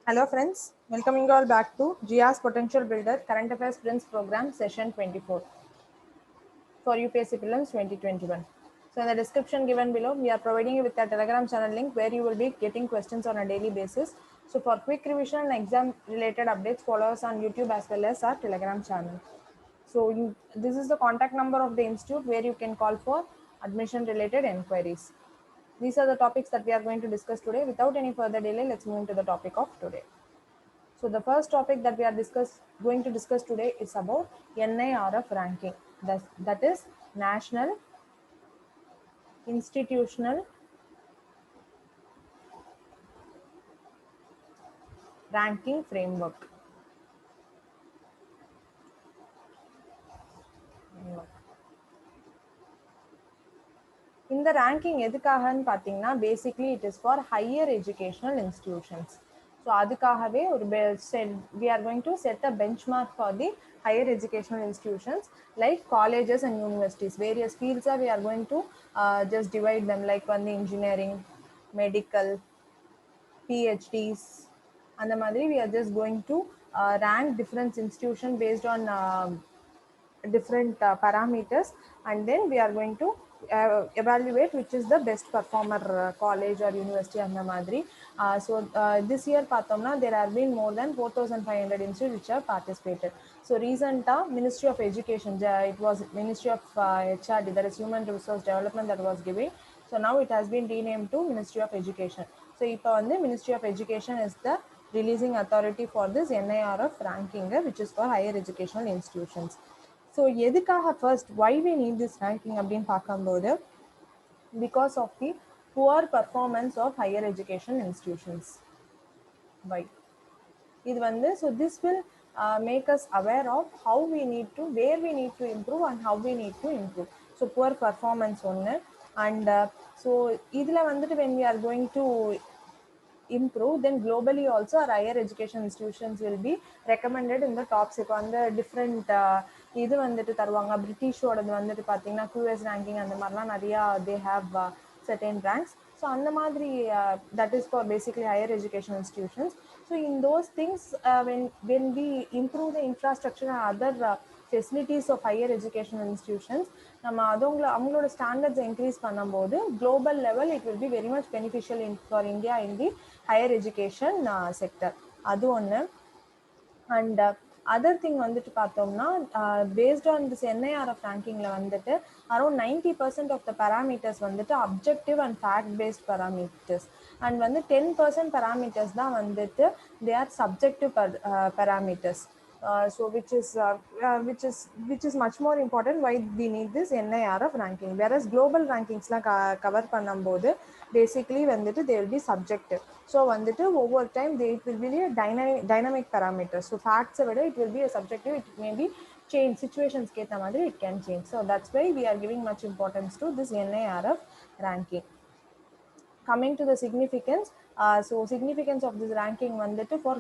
Hello friends, welcoming you all back to GIA's Potential Builder Current Affairs Sprints Program Session 24 for UPSC Prelims 2021. So in the description given below, we are providing you with a Telegram channel link where you will be getting questions on a daily basis. So for quick revision and exam related updates, follow us on YouTube as well as our Telegram channel. So this is the contact number of the institute where you can call for admission related enquiries. These are the topics that we are going to discuss today. Without any further delay, let's move into the topic of today. So the first topic that we are going to discuss today is about NIRF ranking. That is National Institutional Ranking Framework. In the ranking எதுக்காகன்னு பார்த்தீங்கன்னா basically it is for higher educational institutions. So அதுக்காகவே ஒரு we are going to set a benchmark for the higher educational institutions like colleges and universities. Various fields we are going to just divide them like one engineering, medical, PhDs, and the madri we are just going to rank different institutions based on different parameters, and then we are going to evaluate which is the best performer college or university and the madri. This year pathomna there have been more than 4500 institutes which have participated. So recent Ministry of Education, it was Ministry of HRD, that is Human Resource Development, that was giving. So now it has been renamed to Ministry of Education. So இப்போ வந்து Ministry of Education is the releasing authority for this NIRF ranking, which is for higher educational institutions. So எதுக்காக first why we need this ranking அப்படின்னு பார்க்கும்போது because of the poor performance of higher education institutions. Why? இது வந்து so this will make us aware of how we need to, where we need to improve and how we need to improve. So poor performance ஒன்று, and so இதில் வந்துட்டு when we are going to improve, then globally also our higher education institutions will be recommended in the top. இப்போ வந்து different இது வந்துட்டு தருவாங்க. பிரிட்டிஷோடது வந்துட்டு பார்த்தீங்கன்னா QS ranking அந்த மாதிரிலாம் நிறையா they have certain ranks. So அந்த மாதிரி that is for basically higher education institutions. So in those things, when we improve the infrastructure and other facilities of higher educational institutions, நம்ம அவங்களோட ஸ்டாண்டர்ட்ஸ் இன்க்ரீஸ் பண்ணும்போது global level it will be very much beneficial for India in the higher education sector. அது ஒன்று. And other thing வந்துட்டு பார்த்தோம்னா based on this NIRF rankingல வந்துட்டு around 90% of the parameters வந்துட்டு objective and fact based parameters, and வந்து 10% parameters தான் வந்துட்டு they are subjective parameters. So which is much more important why we need this NIRF ranking, whereas global rankingsலாம் cover பண்ணும்போது basically வந்துட்டு they will be subjective. So வந்துட்டு over time it will be a dynamic parameters. So facts விட it will be a subjective, it may be change, situations கேத்த மாதிரி it can change. So that's why we are giving much importance to this NIRF ranking. Coming to the significance, so significance of this ranking வந்துட்டு for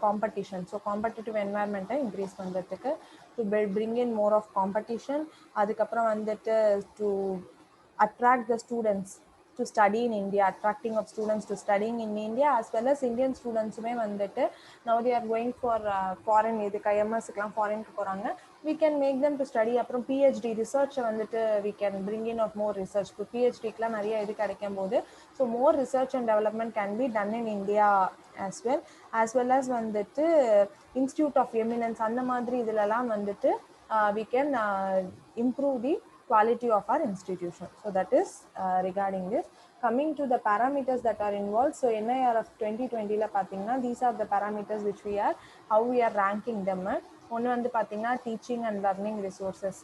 competition. So competitive environment increase பண்றதுக்கு, to bring in more of competition, அதுக்கப்புறம் வந்துட்டு to attract the students to study in India, attracting of students to studying in India, as well as Indian students வந்துட்டு now they are going for foreign, இதுக்கு IMSக்குலாம் foreignக்கு போறாங்க, we can make them to study. அப்புறம் PhD research வந்துட்டு we can bring in of more research. இப்போ PhDக்குலாம் நிறைய இது கிடைக்கும் போது so more research and development can be done in India as well as வந்துட்டு Institute of Eminence அந்த மாதிரி இதுலலாம் வந்துட்டு we can improve the quality of our institution. So that is regarding this. Coming to the parameters that are involved, so NIRF 2020 la pathina, these are the parameters which we are, how we are ranking them. ஒன்று வந்து பார்த்தீங்கன்னா teaching and learning resources,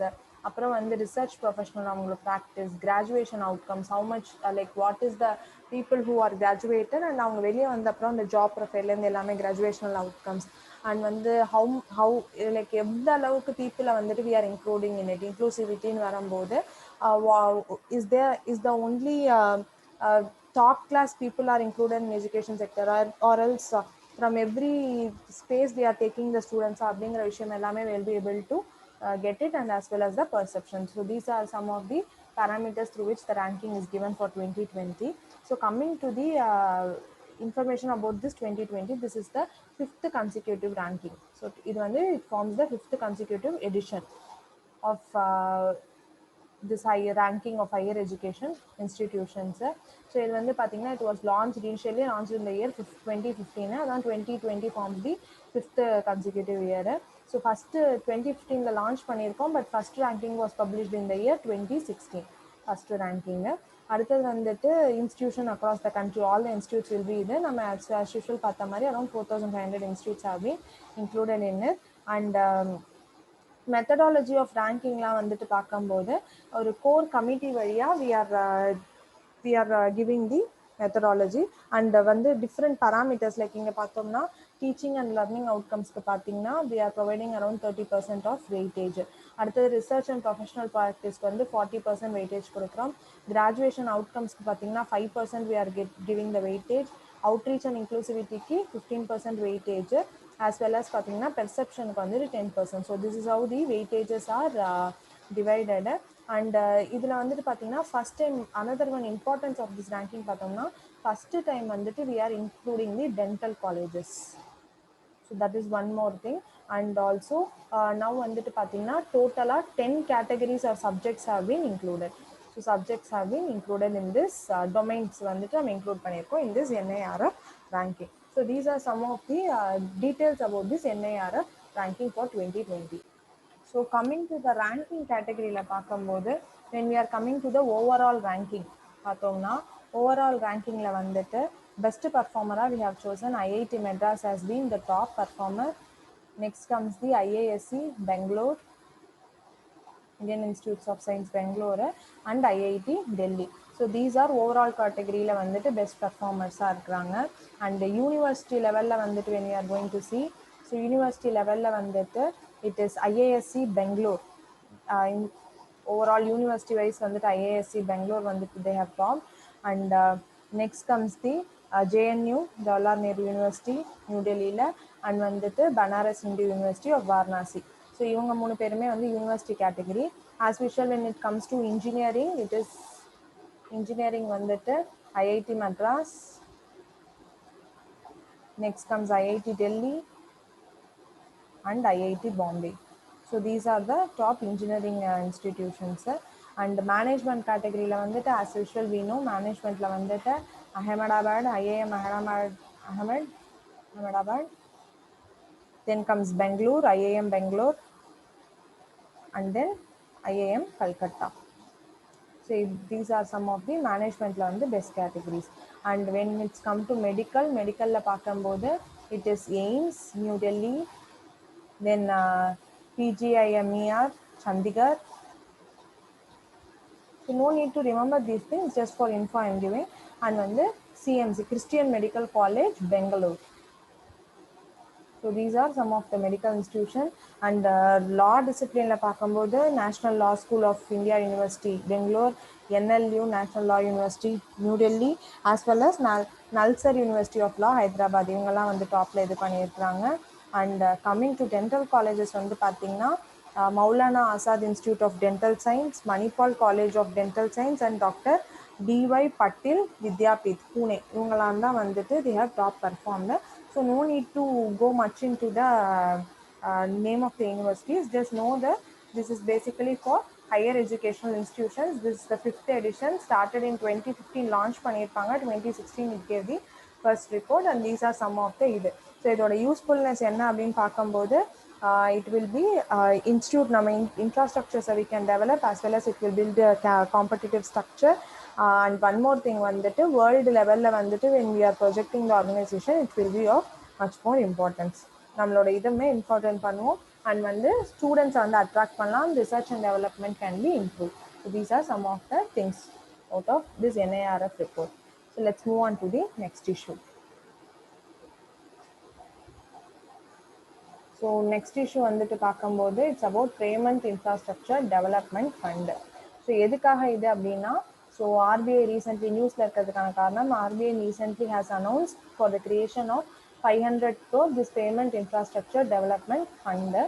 அப்புறம் வந்து research professional அவங்களோட practice, graduation outcomes, how much like what is the people who are graduated and அவங்க வெளியே வந்த அப்புறம் அந்த job profile எல்லாமே graduational outcomes, and வந்து how like எந்த அளவுக்கு people வந்துட்டு we are including in it, inclusivity ன்னு வரும்போது is the only top class people are included in education sector, or else from every space they are taking the students அப்படிங்கிற விஷயம் எல்லாமே will be able to get it, and as well as the perception. So these are some of the parameters through which the ranking is given for 2020. So coming to the information about this 2020, this is the 5th consecutive ranking. So it forms the 5th consecutive edition of this higher ranking of higher education institutions. So இது வந்து பார்த்தீங்கன்னா it was initially launched in the year 2015. அதான் 2020 forms the 5th consecutive year. So first 2015 launch பண்ணியிருக்கோம், but first ranking was published in the year 2016. First ranking. அடுத்தது வந்துட்டு institution across the country, all the institutes will be இது. நம்ம as usual பார்த்த மாதிரி around 4500 institutes have been included in it. And methodology of ரேங்கிங்லாம் வந்துட்டு பார்க்கும்போது ஒரு கோர் கமிட்டி வழியாக we are giving the methodology and வந்து different parameters like இங்கே பார்த்தோம்னா டீச்சிங் அண்ட் லர்னிங் அவுட்கம்ஸ்க்கு பார்த்தீங்கன்னா we are providing around 30% of weightage. அடுத்தது ரிசர்ச் அண்ட் ப்ரொஃபஷனல் ப்ராக்டிஸ்க்கு வந்து 40% weightage கொடுக்குறோம். கிராஜுவேஷன் அவுட்கம்ஸ்க்கு பார்த்தீங்கன்னா 5% we are giving the weightage. Outreach and இன்க்ளூசிவிட்டிக்கு 15% weightage, as well as பார்த்தீங்கன்னா பெர்செப்ஷனுக்கு வந்து 10%. So this is how the weightages are divided. And இதில் வந்துட்டு பார்த்தீங்கன்னா first time another one importance of this ranking பார்த்தோம்னா ஃபர்ஸ்ட் டைம் வந்துட்டு we are including the dental colleges. So that is one more thing. And also now வந்துட்டு பார்த்தீங்கன்னா டோட்டலாக 10 categories or subjects have been included. So subjects have been included in this domains வந்துட்டு நம்ம include பண்ணியிருக்கோம் in this NIRF ranking. So these are some of the details about this NIRF ranking for 2020. So coming to the ranking category la பார்க்கும்போது when we are coming to the overall ranking பார்த்தோம்னா overall ranking la வந்துட்டு best performer we have chosen IIT Madras as being the top performer. Next comes the IISc Bangalore, Indian Institutes of Science Bangalore, and IIT Delhi. So these are overall category la வந்துட்டு best performers இருக்காங்க. And the university level la வந்துட்டு when we are going to see, so university level la வந்துட்டு it is IISc Bangalore. In overall university wise வந்துட்டு IISc Bangalore வந்துட்டு they have topped. And next comes the JNU, Jawaharlal Nehru University, New Delhi la, and வந்துட்டு Banaras Hindu University of Varanasi. So இவங்க 3 பேருமே வந்து university category. As usual when it comes to engineering, it is engineering வந்துட்டு IIT Madras, next comes IIT Delhi and IIT Bombay. So these are the top engineering institutions. And management category la வந்துட்டு as usual we know management la வந்துட்டு Ahmedabad, IIM Ahmedabad, then comes Bangalore, IIM Bangalore, and then IIM Calcutta. So these are some of the management la the best categories. And when it's come to medical la பார்க்கும்போது it is AIIMS New Delhi, then PGIMER Chandigarh. So no need to remember these things, just for info I am giving. And வந்து CMC Christian Medical College Bangalore. So these are some of the medical institutions. And law discipline la பார்க்கும்போது National Law School of India University Bangalore, NLU National Law University New Delhi, as well as Nalsar University of Law Hyderabad. இவங்கெல்லாம் வந்து டாப்ல இது பண்ணியிருக்காங்க. And coming to dental colleges வந்து பார்த்தீங்கன்னா Maulana Azad Institute of Dental Science, Manipal College of Dental Science, and Dr. D.Y. Patil Vidyapith, Pune. இவங்கெல்லாம் தான் வந்துட்டு they have top performed. So no need to go much into the name of the universities. Just know that this is basically for higher educational institutions. This is the 5th edition, started in 2015, launched பண்ணியிருப்பாங்க. 2016 it gave the first report, and these are some of the இது. So இதோட usefulness என்ன அப்படின்னு பார்க்கும்போது it will be institute நம்ம infrastructures we can develop, as well as it will build a competitive structure. And one more thing வந்துட்டு world level வந்துட்டு when we are projecting the organization, it will be of much more importance. நம்மளோட இதுமே important பண்ணுவோம். And வந்து students வந்து attract பண்ணலாம். Research and development can be improve. So these are some of the things out of this NIRF report. So let's move on to the next issue. So next issue வந்துட்டு பார்க்கும்போது it's about payment infrastructure development fund. So எதுக்காக இது அப்படின்னா, so RBI recently நியூஸில் இருக்கிறதுக்கான காரணம், RBI recently has announce for the creation of 500 crore this payment infrastructure development fund.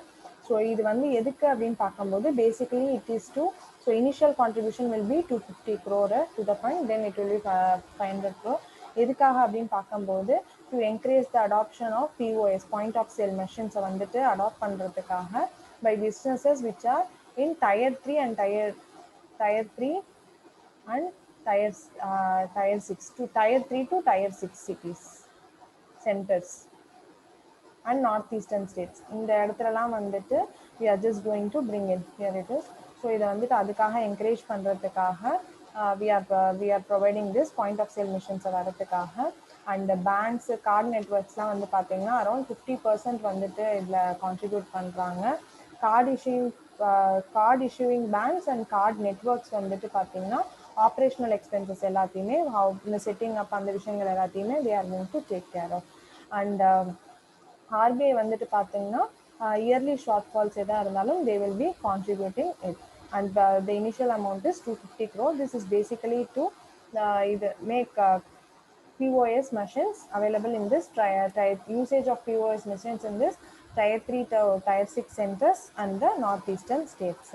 So இது வந்து எதுக்கு அப்படின்னு பார்க்கும்போது basically it is to, so initial contribution will be 250 crore to the fund, then it will be 500 crore. எதுக்காக அப்படின்னு பார்க்கும்போது to encourage the adoption of POS point of sale மெஷின்ஸை வந்துட்டு அடாப்ட் பண்ணுறதுக்காக by businesses which are in tier 3 and tier 3 and tier 6 to tier 3 to tier 6 cities centers and northeastern states. இந்த இடத்துலலாம் வந்துட்டு we are just going to bring it here it is. So இதை வந்துட்டு அதுக்காக encourage பண்ணுறதுக்காக we are providing this point of sale missions வரதுக்காக. And banks card நெட்ஒர்க்ஸ்லாம் வந்து பார்த்தீங்கன்னா அரௌண்ட் 50% வந்துட்டு இதில் கான்ட்ரிபியூட் பண்ணுறாங்க. Card issuing banks and card networks வந்துட்டு பார்த்தீங்கன்னா ஆப்ரேஷனல் எக்ஸ்பென்சஸ் எல்லாத்தையுமே இந்த செட்டிங் அப் அந்த விஷயங்கள் எல்லாத்தையுமே they are going to take care of. And RBI வந்துட்டு பார்த்தீங்கன்னா இயர்லி ஷார்ட் ஃபால்ஸ் எதாக இருந்தாலும் they will be contributing it. And the initial amount is 250 crore. This is basically to make POS machines available in this usage of POS machines in this tier 3 to tier 6 centers and the northeastern states.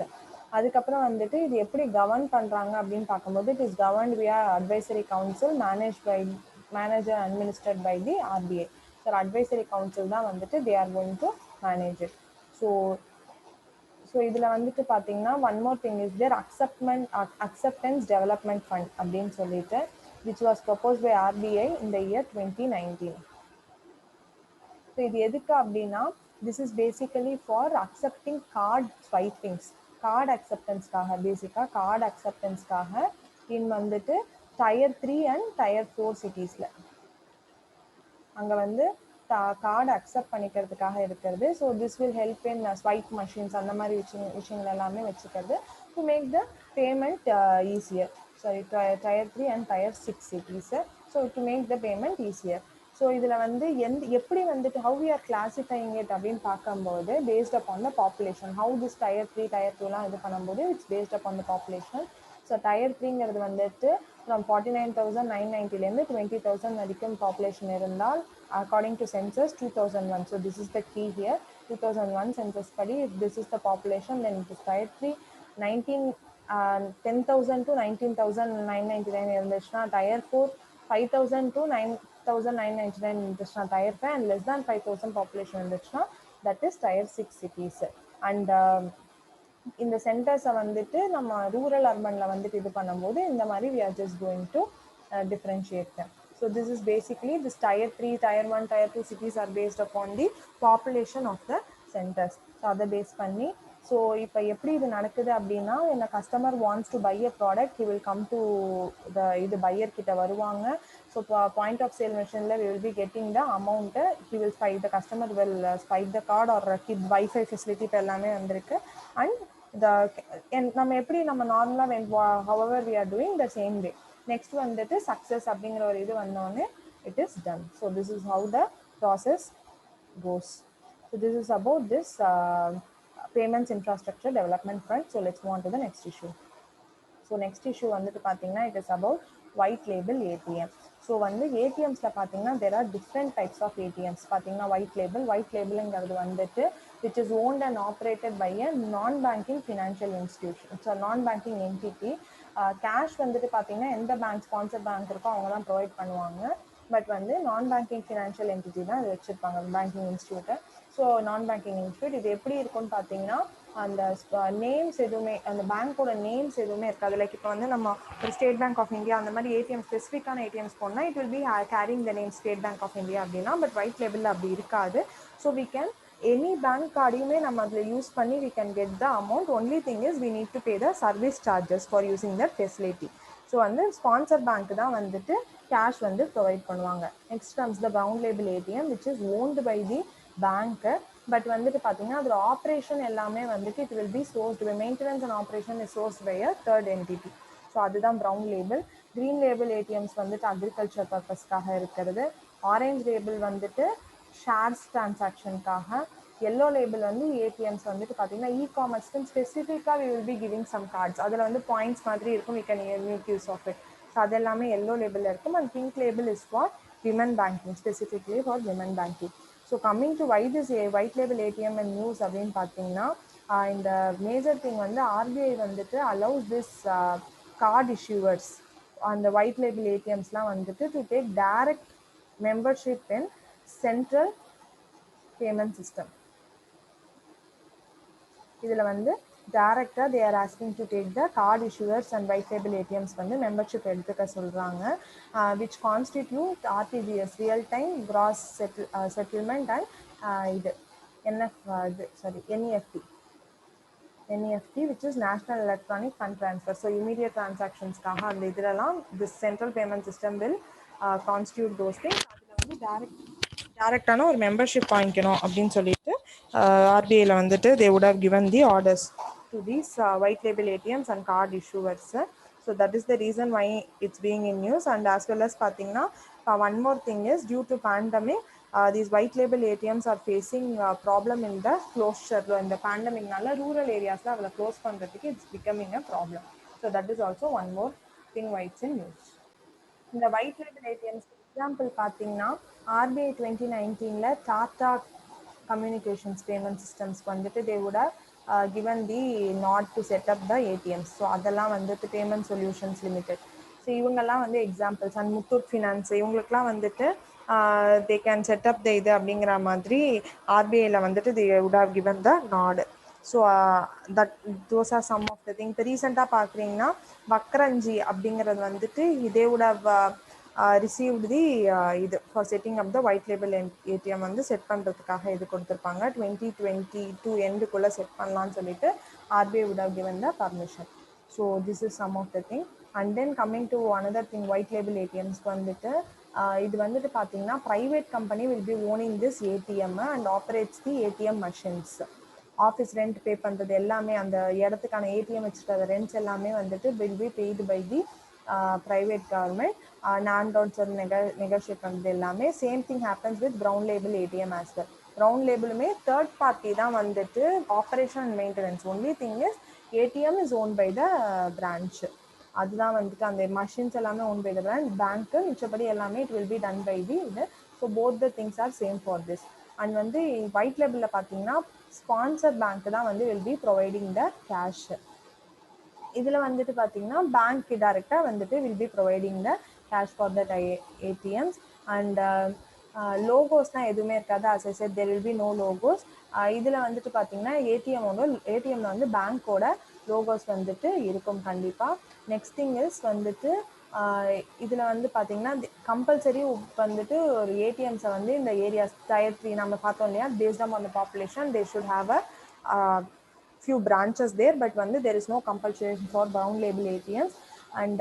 அதுக்கப்புறம் வந்துட்டு இது எப்படி govern பண்ணுறாங்க அப்படின்னு பார்க்கும்போது it is governed via advisory council manage and administrate by the RBI. So advisory council தான் வந்துட்டு they are going to manage it. So இதில் வந்துட்டு பார்த்தீங்கன்னா one more thing is there acceptance development fund அப்படின்னு சொல்லிட்டு which was proposed by RBI in the year 2019. So இது எதுக்கு அப்படின்னா this is basically for accepting card swipings, card அக்செப்டன்ஸ்க்காக, பேசிக்காக கார்டு அக்செப்டன்ஸ்க்காக இன் வந்துட்டு டயர் 3 அண்ட் டயர் 4 சிட்டிஸில் அங்கே வந்து கார்டு அக்செப்ட் பண்ணிக்கிறதுக்காக இருக்கிறது. So this will help in swipe machines அந்த மாதிரி விஷயங்கள் எல்லாமே வச்சுக்கிறது to make the payment easier. Sorry, tier 3 and tier 6 cities. So to make the payment easier. So இதில் வந்து எப்படி வந்துட்டு how we are classifying it அப்படின்னு பார்க்கும்போது based upon the population, how this tier 3 tier 2லாம் இது பண்ணும்போது it's based upon the population. So tier 3ங்கிறது வந்துட்டு from 49,990லேருந்து 20,000 வரைக்கும் பாப்புலேஷன் இருந்தால் according to census 2001. So this is the key here. 2001 census படி if this is the population then it is tier 3. 10,000 to 19,999 இருந்துச்சுன்னா tyre 4, 5,000 to 9,999 இருந்துச்சுன்னா tier 5 and less than 5,000 population இருந்துச்சுன்னா that is tier 6 cities. And இந்த சென்டர்ஸை வந்துட்டு நம்ம rural அர்பனில் வந்துட்டு இது பண்ணும்போது இந்த மாதிரி we are just going to differentiate them. So this is basically this tier 3, tier 1, tier 2 cities are based upon the population of the centers. So அதை பேஸ் பண்ணி ஸோ இப்போ எப்படி இது நடக்குது அப்படின்னா என்ன customer wants to buy a product he will come to இது buyer கிட்ட வருவாங்க. ஸோ பாயிண்ட் ஆஃப் சேல் மெஷினில் we will be getting the amount, he will swipe the customer will swipe the card or kit wifi facility இப்போ எல்லாமே வந்திருக்கு. And நம்ம எப்படி நம்ம நார்மலாக however we are doing the same way. Next வந்துட்டு success அப்படிங்கிற ஒரு இது வந்தோடனே it is done. So this is how the process goes. So this is about this payments infrastructure development fund. So let's move on to the next issue. So next issue வந்துட்டு பார்த்தீங்கன்னா it is about white label ATM. So வந்து ஏடிஎம்ஸில் பார்த்தீங்கன்னா there are different types of ATMs. பார்த்தீங்கன்னா white labelங்கிறது வந்துட்டு which is owned and operated by a non-banking financial institution. So non-banking entity. Cash வந்துட்டு பார்த்தீங்கன்னா எந்த bank sponsor bank இருக்கோ அவங்க தான் ப்ரொவைட் பண்ணுவாங்க. பட் வந்து நான் பேங்கிங் ஃபினான்ஷியல் என்டிட்டி தான் இது வச்சுருப்பாங்க பேங்கிங் இன்ஸ்டியூட்டை. ஸோ நான் பேங்கிங் இன்ஸ்டியூட் இது எப்படி இருக்கும்னு பார்த்தீங்கன்னா அந்த நேம்ஸ் எதுவுமே அந்த பேங்க்கோட நேம்ஸ் எதுவுமே இருக்காது. லைக் இப்போ வந்து நம்ம ஒரு ஸ்டேட் பேங்க் ஆஃப் இந்தியா அந்த மாதிரி ஏடிஎம் ஸ்பெசிஃபிக்கான ஏடிஎம்ஸ் போனால் it will be carrying the name State Bank of India அப்படின்னா, பட் ஒயிட் லேபிளில் அப்படி இருக்காது. So we can any bank கார்டையுமே நம்ம அதில் யூஸ் பண்ணி we can get the amount. Only thing is we need to pay the service charges for using the facility. So வந்து sponsor bank தான் வந்துட்டு கேஷ் வந்து ப்ரொவைட் பண்ணுவாங்க. Next comes the brown label ATM which is owned by the பேங்க்கு. But வந்துட்டு பார்த்தீங்கன்னா அதோட operation எல்லாமே வந்துட்டு it will be sourced, maintenance and operation is sourced by a third entity. So அதுதான் brown label. Green label ATMs வந்துட்டு agriculture பர்பஸ்க்காக இருக்கிறது. ஆரஞ்ச் லேபிள் வந்துட்டு ஷேர்ஸ் டிரான்சாக்ஷனுக்காக. எல்லோ லேபிள் வந்து ஏடிஎம்ஸ் வந்துட்டு பார்த்தீங்கன்னா இ-காமர்ஸ்க்கு ஸ்பெசிஃபிக்காக we will be giving some cards. அதில் வந்து பாயிண்ட்ஸ் மாதிரி இருக்கும், we can make use of it. So அது எல்லாமே எல்லோ லேபிளில் இருக்கும். And pink label is for women banking, specifically for women banking. So coming to why this white label ATM and news அப்படின்னு பார்த்தீங்கன்னா இந்த மேஜர் திங் வந்து RBI வந்துட்டு allows this card issuers அந்த white label ஏடிஎம்ஸ்லாம் வந்துட்டு to take direct membership in central payment system. இதில் வந்து டைரக்டாக they are asking to take the card issuers and white label ATMs வந்து மெம்பர்ஷிப் எடுத்துக்க சொல்கிறாங்க, which constitute RTGS real time cross settlement and இது NEFT which is National Electronic Fund Transfer. So immediate transactions-காக அந்த இதிலலாம் this central payment system will constitute those things. அதில் வந்து டைரக்டான ஒரு membership வாங்கிக்கணும் அப்படின்னு சொல்லிட்டு ஆர்பிஐயில் வந்துட்டு they would have given the orders to these white label ATMs and card issuers. So that is the reason why it's being in news. And as well as பார்த்தீங்கன்னா one more thing is due to pandemic these white label ATMs are facing problem in the closure. In the pandemic nalla rural areas la avla close பண்றதுக்கு it's becoming a problem. So that is also one more thing why it's in news. இந்த white label ATMs example பார்த்தீங்கன்னா RBI 2019ல Tata communications payment சிஸ்டம்ஸ்க்கு வந்துட்டு they would have given the nod to set up the ATMs. So அதெல்லாம் வந்துட்டு payment solutions limited. So இவங்கெல்லாம் வந்து examples. And Muthoot finance இவங்களுக்குலாம் வந்துட்டு they can set up the இது அப்படிங்கிற மாதிரி ஆர்பிஐல வந்துட்டு they would have given the nod. So that those are some of the thing. இப்போ ரீசெண்டாக பார்க்குறீங்கன்னா வக்ரஞ்சி அப்படிங்கிறது வந்துட்டு they would have received the இது for setting up the white label ATM வந்து செட் பண்ணுறதுக்காக இது கொடுத்துருப்பாங்க. 2022 எண்டுக்குள்ளே செட் பண்ணலான்னு சொல்லிட்டு RBI would have given the permission. So this is some of the thing. And then coming to another thing, white label ATMஸ்க்கு வந்துட்டு இது வந்துட்டு பார்த்தீங்கன்னா private company will be owning this ATM and operates the ATM machines. Office rent pay பண்ணுறது எல்லாமே அந்த இடத்துக்கான ATM வச்சுருக்க ரெண்ட்ஸ் எல்லாமே வந்துட்டு will be paid by the private government. நான்டவுட்ஸ் நெகோஷியேட் பண்ணுறது எல்லாமே. Same thing happens with brown label ATM as well. Brown லேபிளுமே தேர்ட் பார்ட்டி தான் வந்துட்டு operation and maintenance. Only thing is ATM is own by the branch. அதுதான் வந்துட்டு அந்த machines எல்லாமே ஓன் பை த பிரான்ச். பேங்க்கு மிச்சப்படி எல்லாமே it will be done by the இது. So both the things are same for this. And வந்து white லேபிளில் பார்த்தீங்கன்னா ஸ்பான்சர் பேங்க் தான் வந்து will be providing the cash. இதில் வந்துட்டு பார்த்தீங்கன்னா பேங்க் டைரெக்டாக வந்துட்டு will be providing the cash for that ATMs. And லோகோஸ்லாம் எதுவுமே இருக்காது. as I said there will be no logos. இதில் வந்துட்டு பார்த்தீங்கன்னா ஏடிஎம்ல வந்து பேங்க்கோட லோகோஸ் வந்துட்டு இருக்கும் கண்டிப்பாக. நெக்ஸ்ட் திங் இஸ் வந்துட்டு இதில் வந்து பார்த்தீங்கன்னா கம்பல்சரி வந்துட்டு ஒரு ஏடிஎம்ஸை வந்து இந்த ஏரியாஸ் Tier 3 நம்ம பார்த்தோம் இல்லையா, based on the population they should have a few branches there, but வந்து there is no compulsion for brown label ATMs. And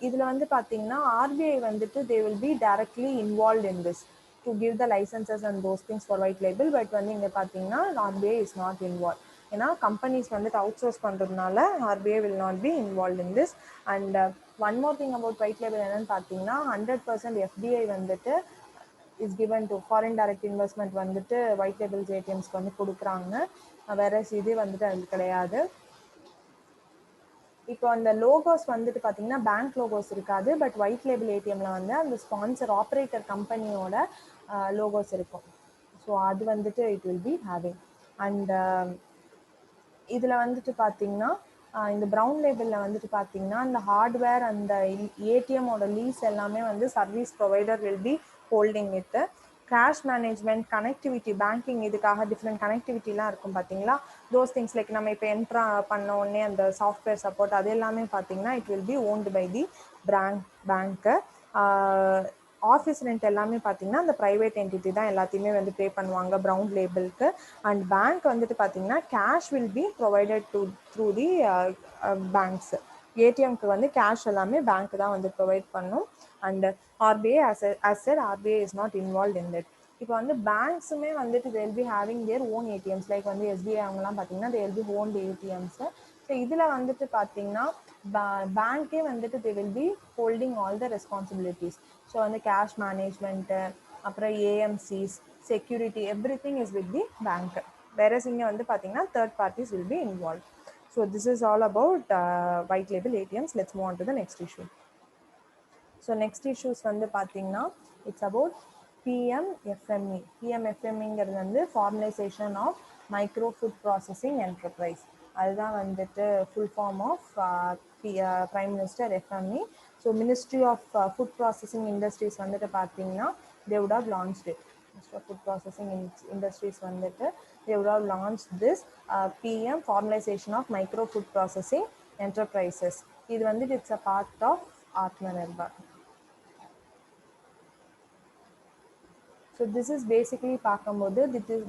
இதில் வந்து பார்த்தீங்கன்னா ஆர்பிஐ வந்துட்டு they will be directly involved in this to give the licenses and those things for white label. But வந்து இங்கே பார்த்தீங்கன்னா RBI is not involved. ஏன்னா companies வந்துட்டு out source பண்ணுறதுனால RBI will not be involved in this. And one more thing about white label என்னன்னு பார்த்தீங்கன்னா 100% FDI வந்துட்டு is given to foreign direct investment வந்துட்டு ஒயிட் லேபிள்ஸ் ஏடிஎம்ஸ்க்கு வந்து கொடுக்குறாங்க. வேற இது வந்துட்டு அது கிடையாது. இப்போ அந்த லோகோஸ் வந்துட்டு பார்த்தீங்கன்னா பேங்க் லோகோஸ் இருக்காது, பட் ஒயிட் லேபிள் ஏடிஎம்ல வந்து அந்த ஸ்பான்சர் ஆப்ரேட்டர் கம்பெனியோட லோகோஸ் இருக்கும். ஸோ அது வந்துட்டு it will be having. And இதில் வந்துட்டு பார்த்தீங்கன்னா இந்த ப்ரௌன் லேபிளில் வந்துட்டு பார்த்தீங்கன்னா இந்த ஹார்ட்வேர் அந்த ஏடிஎம்மோட லீஸ் எல்லாமே வந்து service provider will be holding it. Cash management, connectivity, banking இதுக்காக டிஃப்ரெண்ட் கனெக்டிவிட்டிலாம் இருக்கும் பார்த்தீங்களா. தோஸ் திங்ஸ் லைக் நம்ம இப்போ என்ட்ரா பண்ண உடனே அந்த சாஃப்ட்வேர் சப்போர்ட் அது எல்லாமே பார்த்தீங்கன்னா it will be owned by the bank. Office rent எல்லாமே பார்த்தீங்கன்னா அந்த ப்ரைவேட் என்டிட்டி தான் எல்லாத்தையுமே வந்து பே பண்ணுவாங்க ப்ரௌன் லேபிளுக்கு. அண்ட் பேங்க் வந்துட்டு பார்த்தீங்கன்னா cash will be provided through the banks. ஏடிஎம்க்கு வந்து கேஷ் எல்லாமே பேங்க் தான் வந்து ப்ரொவைட் பண்ணும். And RBI as said RBI is not involved in that. இப்போ வந்து பேங்க்ஸுமே வந்துட்டு they will be having their own ATMs like வந்து SBI அவங்கலாம் பார்த்தீங்கன்னா they will be owned ATMs. So இதில் வந்துட்டு பார்த்தீங்கன்னா பேங்க்கே வந்துட்டு they will be holding all the responsibilities. So வந்து கேஷ் மேனேஜ்மெண்ட்டு, அப்புறம் AMCs, security, everything is with the bank. வேற இங்கே வந்து பார்த்தீங்கன்னா third parties will be involve. So this is all about white label ATMs. Let's move on to the next issue. So next issues வந்து பார்த்தீங்கன்னா it's about PMFME. PMFMEங்கிறது வந்து formalisation of micro food processing enterprise. அதுதான் வந்துட்டு full form of Prime Minister FME. So Ministry of Food Processing Industries வந்துட்டு பார்த்தீங்கன்னா they would have launched it. Ministry of Food Processing Industries வந்துட்டு they would have launched this PM Formalization of Micro Food Processing Enterprises. இது வந்துட்டு it's a part of Atmanirbhar. So this is basically பார்க்கும்போது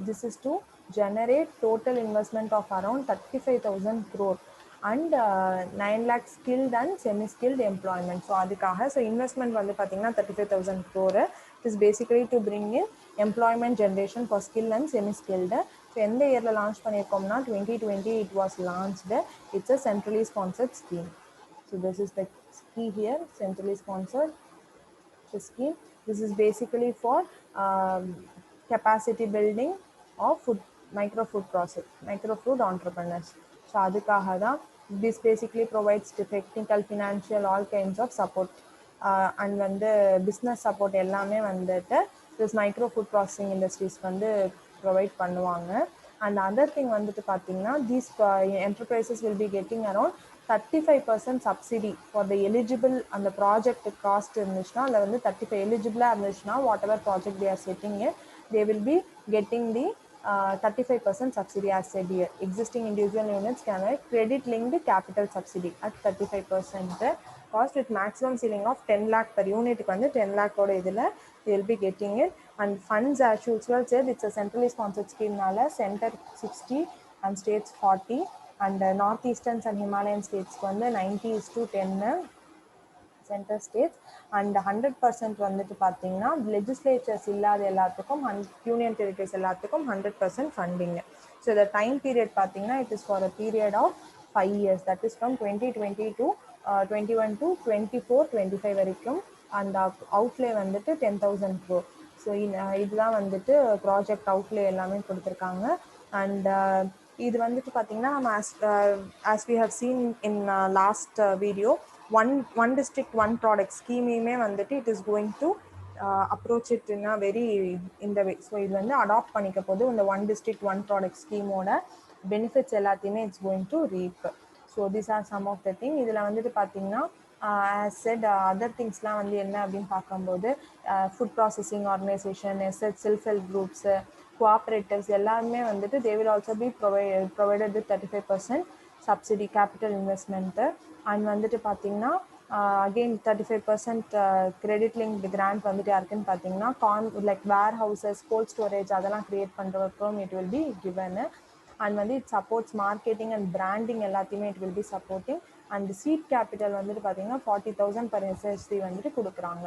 this is to generate total investment of around 35,000 crore and 9 lakh skilled and semi-skilled employment. So அதுக்காக so investment வந்து பார்த்தீங்கன்னா 35,000 crore. It is basically to bring in employment generation for skilled and semi-skilled. So எந்த இயர்ல launch பண்ணியிருக்கோம்னா 2020 it was launched. It's a centrally sponsored scheme. So this is the key here, centrally sponsored scheme. This is basically for capacity building of micro food entrepreneurs. So அதுக்காக தான் this basically provides technical, financial, all kinds of support and வந்து business support எல்லாமே வந்துட்டு this micro food processing industries வந்து provide பண்ணுவாங்க. And other thing வந்துட்டு பார்த்தீங்கன்னா these enterprises will be getting around 35% subsidy for the eligible and the project cost இருந்துச்சுன்னா அதில் வந்து 35 எலிஜிபிளாக இருந்துச்சுன்னா what ever project they are setting it, they will be getting the 35% subsidy as said here. Existing individual units can have credit linked capital subsidy at 35% cost with maximum ceiling of 10 lakh per unit வந்து 10 lakh ஓட இதில் they will be getting it. And funds as usual said it's a centrally sponsored scheme நால center 60 and states 40 and northeastern and Himalayan states வந்து 90:10 center states and 100% வந்துட்டு பார்த்தீங்கன்னா legislatures இல்லாத எல்லாத்துக்கும் union territories எல்லாத்துக்கும் 100% funding. So the time period பார்த்தீங்கன்னா it is for a period of 5 years, that is from 2020 to 21 to 24-25 வரைக்கும். and outlay வந்துட்டு 10,000 crore. So இதுதான் வந்துட்டு ப்ராஜெக்ட் அவுட்லே எல்லாமே கொடுத்துருக்காங்க. அண்ட் இது வந்துட்டு பார்த்தீங்கன்னா நம்ம as we have seen in last video, one district one product ஸ்கீமையுமே வந்துட்டு it is going to approach it in a very in the way. So இது வந்து அடாப்ட் பண்ணிக்க போது இந்த one district one product ஸ்கீமோட பெனிஃபிட்ஸ் எல்லாத்தையுமே it's going to reap. So these are some of the thing. இதில் வந்துட்டு பார்த்தீங்கன்னா as said other thingsலாம் வந்து என்ன அப்படின்னு பார்க்கும்போது food processing organisation, self help groups, cooperatives எல்லாருமே வந்துட்டு they will also be provided with 35% subsidy capital investment. And வந்துட்டு பார்த்தீங்கன்னா அகெயின் 35% கிரெடிட் லிங்க் கிராண்ட் வந்துட்டு யாருக்குன்னு பார்த்தீங்கன்னா லைக் வேர் ஹவுசஸ், கோல்ட் ஸ்டோரேஜ் அதெல்லாம் create பண்ணுறவருக்கும் it will be given. and வந்து it supports marketing and branding எல்லாத்தையுமே it will be supporting. and seed capital வந்துட்டு பார்த்தீங்கன்னா 40,000 per SSC வந்துட்டு கொடுக்குறாங்க.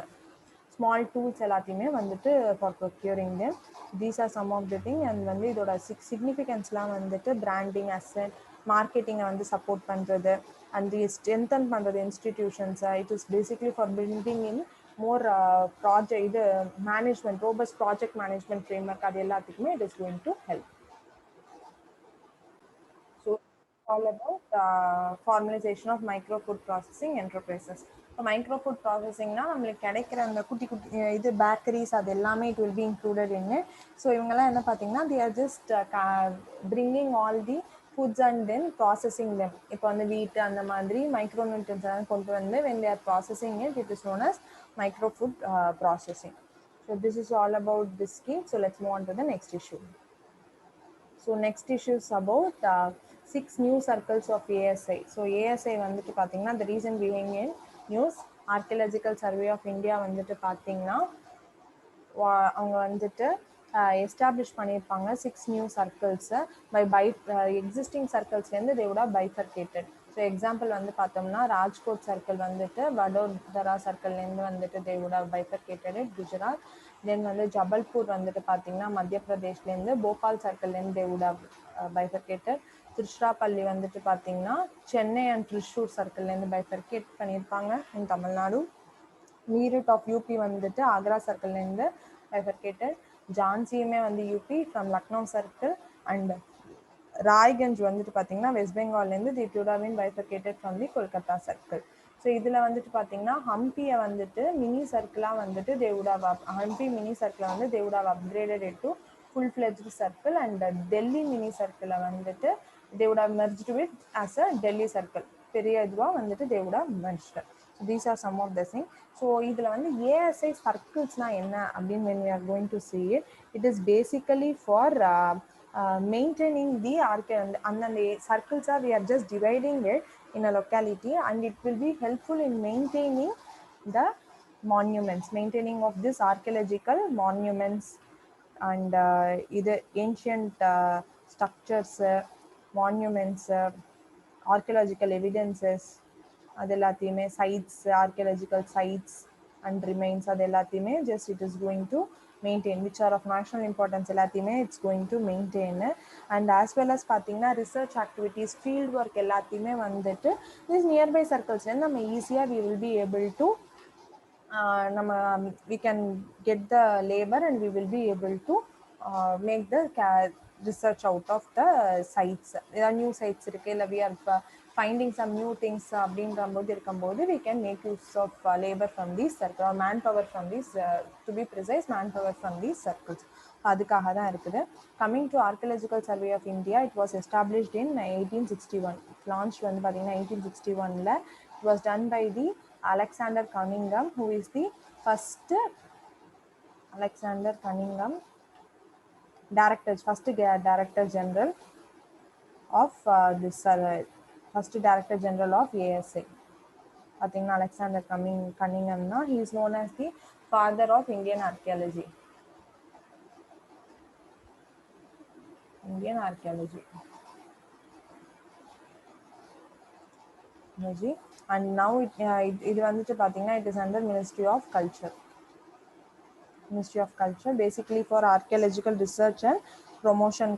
ஸ்மால் டூல்ஸ் எல்லாத்தையுமே வந்துட்டு for procuring them. these are some of the thing. and வந்து இதோட சிக்னிஃபிகன்ஸ்லாம் வந்துட்டு பிராண்டிங், அசெட், மார்க்கெட்டிங்கை வந்து சப்போர்ட் பண்ணுறது and strengthen பண்ணுறது இன்ஸ்டிடியூஷன்ஸை. it is basically for building in more project இது management, robust project management framework அது எல்லாத்துக்குமே it is going to help. So all about formalization of micro food processing enterprises. இப்போ micro food ப்ராசஸிங்னா நம்மளுக்கு கிடைக்கிற அந்த குட்டி குட்டி இது பேக்கரிஸ் அது எல்லாமே it will be included in it. So இவங்கெல்லாம் என்ன பார்த்தீங்கன்னா they are just bringing all the foods and then processing them. இப்போ வந்து வீட்டு அந்த மாதிரி மைக்ரோ நியூட்ரியன்ஸ் எல்லாம் கொண்டு வந்து when they are processing it, it is known as micro food processing. So this is all about this scheme. So let's move on to the next issue. So next issue is about 6 new circles of ASI. So ASI வந்துட்டு பார்த்தீங்கன்னா the reason being in news, Archaeological Survey of India வந்துட்டு பார்த்தீங்கன்னா அவங்க வந்துட்டு establish பண்ணியிருப்பாங்க 6 new சர்க்கிள்ஸை by existing சர்க்கிள்ஸ்லேருந்து they would have bifurcated. So example வந்து பார்த்தோம்னா ராஜ்கோட் சர்க்கிள் வந்துட்டு வடோதரா சர்க்கிள்லேருந்து வந்துட்டு they would have bifurcated it, Gujarat. தென் வந்து ஜபல்பூர் வந்துட்டு பார்த்தீங்கன்னா மத்திய பிரதேஷ்லேருந்து Bhopal சர்க்கிள்லேருந்து they would have bifurcated. Tiruchirappalli வந்துட்டு பார்த்தீங்கன்னா சென்னை அண்ட் திருச்சூர் சர்க்கிள்லேருந்து பைஃபர்கேட் பண்ணியிருப்பாங்க in Tamil Nadu. Meerut of UP வந்துட்டு ஆக்ரா சர்க்கிள்லேருந்து பைஃபர்கேட்டட். ஜான்சியுமே வந்து UP from Lucknow circle. And Raiganj வந்துட்டு பார்த்தீங்கன்னா வெஸ்ட் பெங்கால்லேருந்து the would have been bifurcated from the Kolkata circle. So இதில் வந்துட்டு பார்த்தீங்கன்னா ஹம்பியை வந்துட்டு மினி சர்க்கிளாக வந்துட்டு ஹம்பி மினி சர்க்கிளை வந்து they would have upgraded it to full-fledged circle. and Delhi mini சர்க்கிளை வந்துட்டு they would have merged with as a Delhi circle. பெரிய இதுவா வந்துட்டு they would have merged. So these are some of the things. So இதுல வந்து ASI circlesனா என்ன அப்படின்னு when we are going to see it, it is basically for maintaining the and the circles are we are just dividing it in a locality, and it will be helpful in maintaining the monuments, maintaining of this archaeological monuments and either ancient structures, monuments, archaeological evidences, அது எல்லாத்தையுமே sites, archaeological sites and remains, அது எல்லாத்தையுமே just it is going to maintain, which are of national importance எல்லாத்தையுமே it's going to maintain. And as well as பார்த்தீங்கன்னா research activities, field work எல்லாத்தையுமே வந்துட்டு these nearby circles நம்ம ஈஸியாக we will be able to we can get the labor and we will be able to make the research out of the sites. There are new sites irukku, we are finding some new things அப்படின்றம்போது இருக்கும்போது we can make use of labor from these circles or manpower from these, to be precise, manpower from these circles. அதுக்காக தான் இருக்குது. Coming to Archaeological Survey of India, it was established in 1861. Launched வந்து பார்த்தீங்கன்னா 1861ல. It was done by the Alexander Cunningham, who is the first Alexander Cunningham first Director General of this first Director General of ASI. பார்த்தீங்கன்னா Alexander Cunningham na, he is known as the father of Indian archaeology. Indian archaeology. And now இது வந்துட்டு பார்த்தீங்கன்னா it is under Ministry of Culture. Ministry of Culture, basically for archaeological research and promotion,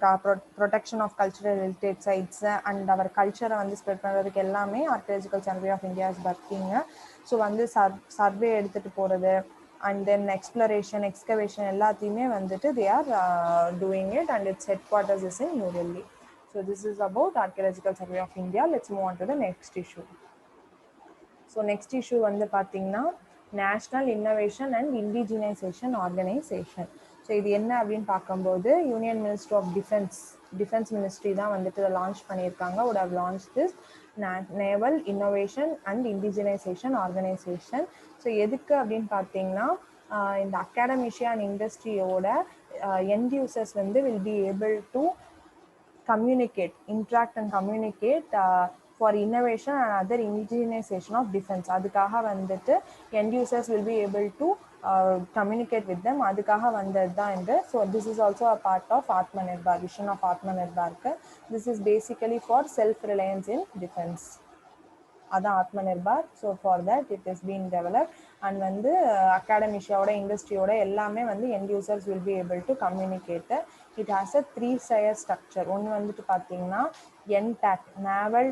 protection of cultural heritage sites and our culture வந்து spread பண்றதுக்கு எல்லாமே Archaeological Survey of India is working. So வந்து survey எடுத்துட்டு போறது and then exploration, excavation எல்லாத்தையுமே வந்துட்டு they are doing it, and its headquarters is in New Delhi. So this is about Archaeological Survey of India. Let's move on to the next issue. So next issue வந்து பார்த்தீங்கன்னா National Innovation and Indigenization Organization. So இது என்ன அப்படின்னு பார்க்கும்போது union ministry of defence ministry தான் வந்துட்டு இதை launch பண்ணியிருக்காங்க. would have launched this Naval Innovation and Indigenization Organization. So எதுக்கு அப்படின்னு பார்த்தீங்கன்னா இந்த அகாடமிஷியா அண்ட் இண்டஸ்ட்ரியோட எண்ட் யூசர்ஸ் வந்து will be able to communicate, interact and communicate for innovation and other indigenization of defense. அதுக்காக வந்துட்டு end users will be able to communicate with them. அதுக்காக வந்தது தான் இந்த. So this is also a part of Atmanirbhar, vision of Atmanirbhar. This is basically for self-reliance in defense. அதான் Atmanirbhar. So for that it is being developed, and வந்து அகாடமிஷியாவோட இண்டஸ்ட்ரியோட எல்லாமே வந்து end users will be able to communicate. It has a 3-tier structure. ஒன்று வந்துட்டு பார்த்தீங்கன்னா NTAC, Naval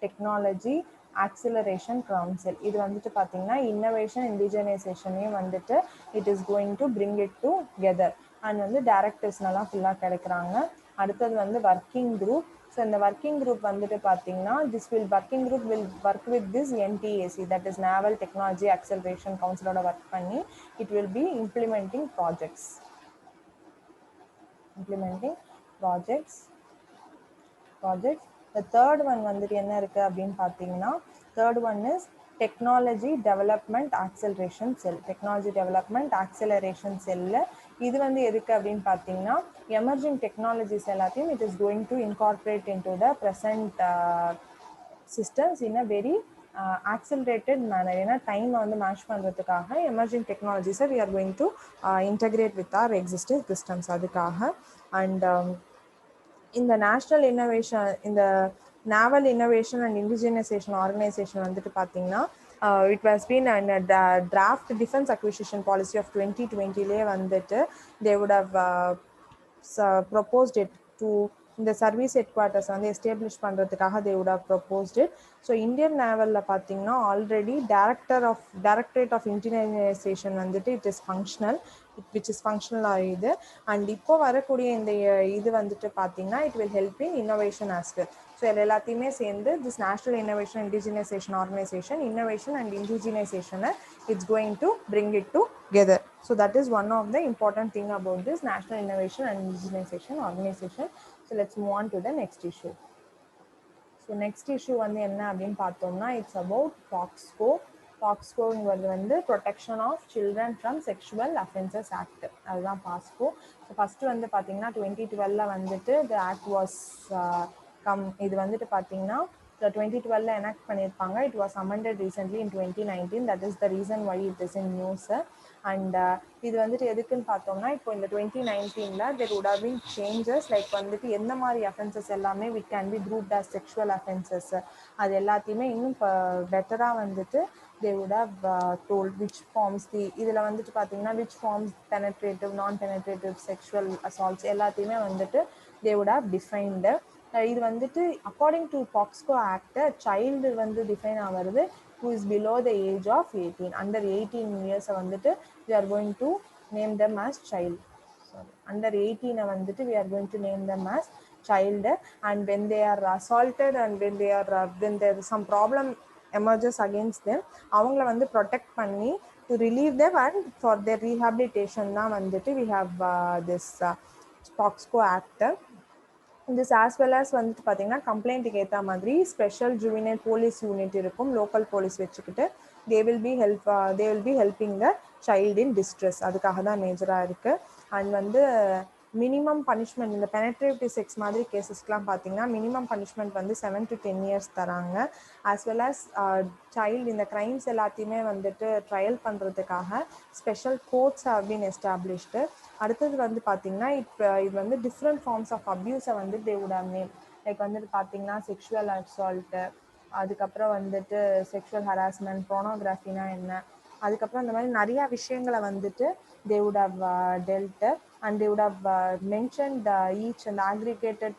Technology Acceleration Council. இது வந்துட்டு பார்த்தீங்கன்னா இன்னோவேஷன் இண்டிஜினைசேஷனையும் வந்துட்டு it is going to bring it together, and வந்து டைரக்டர்ஸ்னெல்லாம் ஃபுல்லாக கிடைக்கிறாங்க. அடுத்தது வந்து ஒர்க்கிங் குரூப். ஸோ இந்த ஒர்க்கிங் குரூப் வந்துட்டு பார்த்தீங்கன்னா working group will work with this NTAC, that is naval technology acceleration கவுன்சிலோட ஒர்க் பண்ணி it will be implementing projects. The third one வந்துட்டு என்ன இருக்கு அப்படின்னு பார்த்தீங்கன்னா third one is Technology Development Acceleration Cell. Technology Development Acceleration Cell இது வந்து எதுக்கு அப்படின்னு பார்த்தீங்கன்னா எமர்ஜிங் டெக்னாலஜிஸ் எல்லாத்தையும் it is going to incorporate into the present systems in a very accelerated manner. ஏன்னா டைமை வந்து மேட்ச் பண்ணுறதுக்காக emerging டெக்னாலஜிஸை we are going to integrate with our existing systems. அதுக்காக அண்ட் இந்த நேஷ்னல் இன்னோவேஷன், இந்த naval innovation and indigenisation organisation வந்துட்டு பார்த்தீங்கன்னா it has been in a draft defense acquisition policy of 2020 வந்துட்டு they would have proposed it to இந்த service headquarters வந்து establish பண்ணுறதுக்காக they would have proposed it. So Indian நேவலில் பார்த்தீங்கன்னா already directorate of indigenisation வந்துட்டு it is functional, which is functional ஆகுது. And இப்போ வரக்கூடிய இந்த இது வந்துட்டு பார்த்தீங்கன்னா it will help in innovation as well. So எல்லாத்தையுமே சேர்ந்து this national innovation indigenisation organisation innovation and இண்டிஜினைசேஷனை it's going to bring it together. So that is one of the important thing about this National Innovation and Indigenization Organization. So let's move on to the next issue. So next issue வந்து என்ன அப்படின்னு பார்த்தோம்னா it's about POCSO. பாக்ஸ்கோங்கிறது வந்து protection of children from sexual offences act, அதுதான் POCSO. So first வந்து பார்த்தீங்கன்னா 2012 வந்துட்டு த ஆக்ட் வாஸ் இது வந்துட்டு பார்த்தீங்கன்னா 2012 எனாக்ட் பண்ணியிருப்பாங்க. It was amended recently in 2019. That is the reason why it is in news. And இது வந்துட்டு எதுக்குன்னு பார்த்தோம்னா இப்போ இந்த 2019 there would have been changes like வந்துட்டு எந்த மாதிரி அஃபென்சஸ் எல்லாமே விட் can be grouped as sexual offences, அது எல்லாத்தையுமே இன்னும் இப்போ பெட்டராக வந்துட்டு they would have told which forms இதில் வந்துட்டு பார்த்தீங்கன்னா which forms penetrative non-penetrative sexual assaults எல்லாத்தையுமே வந்துட்டு they would have defined. இது வந்துட்டு அக்கார்டிங் டு பாக்ஸ்கோ ஆக்ட் சைல்டு வந்து டிஃபைன் ஆகிறது who is below the age of 18, under 18 years வந்துட்டு we are going to name them as child. Sorry, under 18 வந்துட்டு we are going to name them as child. And when they are assaulted and when there is some problem emerges against them, அவங்கள வந்து protect பண்ணி to relieve them and for their rehabilitation தான் வந்துட்டு we have this POCSO act. this as well as வந்துட்டு பார்த்தீங்கன்னா கம்ப்ளைண்ட்டுக்கு ஏற்ற மாதிரி ஸ்பெஷல் ஜுவினைல் போலீஸ் யூனிட் இருக்கும், லோக்கல் போலீஸ் வச்சுக்கிட்டு they will be helping the child in distress, அதுக்காக தான் மேஜராக இருக்குது. அண்ட் வந்து மினிமம் பனிஷ்மெண்ட் இந்த பெனட்ரேட்டிவ் செக்ஸ் மாதிரி கேசஸ்க்கெலாம் பார்த்தீங்கன்னா மினிமம் பனிஷ்மெண்ட் வந்து 7 to 10 years தராங்க. ஆஸ் வெல் ஆஸ் சைல்டு இந்த க்ரைம்ஸ் எல்லாத்தையுமே வந்துட்டு ட்ரையல் பண்ணுறதுக்காக special courts have been established. அடுத்தது வந்து பார்த்தீங்கன்னா இது வந்து டிஃப்ரெண்ட் ஃபார்ம்ஸ் ஆஃப் அப்யூஸை வந்து they would have name, like வந்துட்டு பார்த்தீங்கன்னா செக்ஷுவல் அசால்ட்டு, அதுக்கப்புறம் வந்துட்டு செக்ஷுவல் ஹராஸ்மெண்ட், போனோகிராஃபினா என்ன, அதுக்கப்புறம் இந்த மாதிரி நிறையா விஷயங்களை வந்துட்டு they would have dealt and they would have mentioned each and aggregated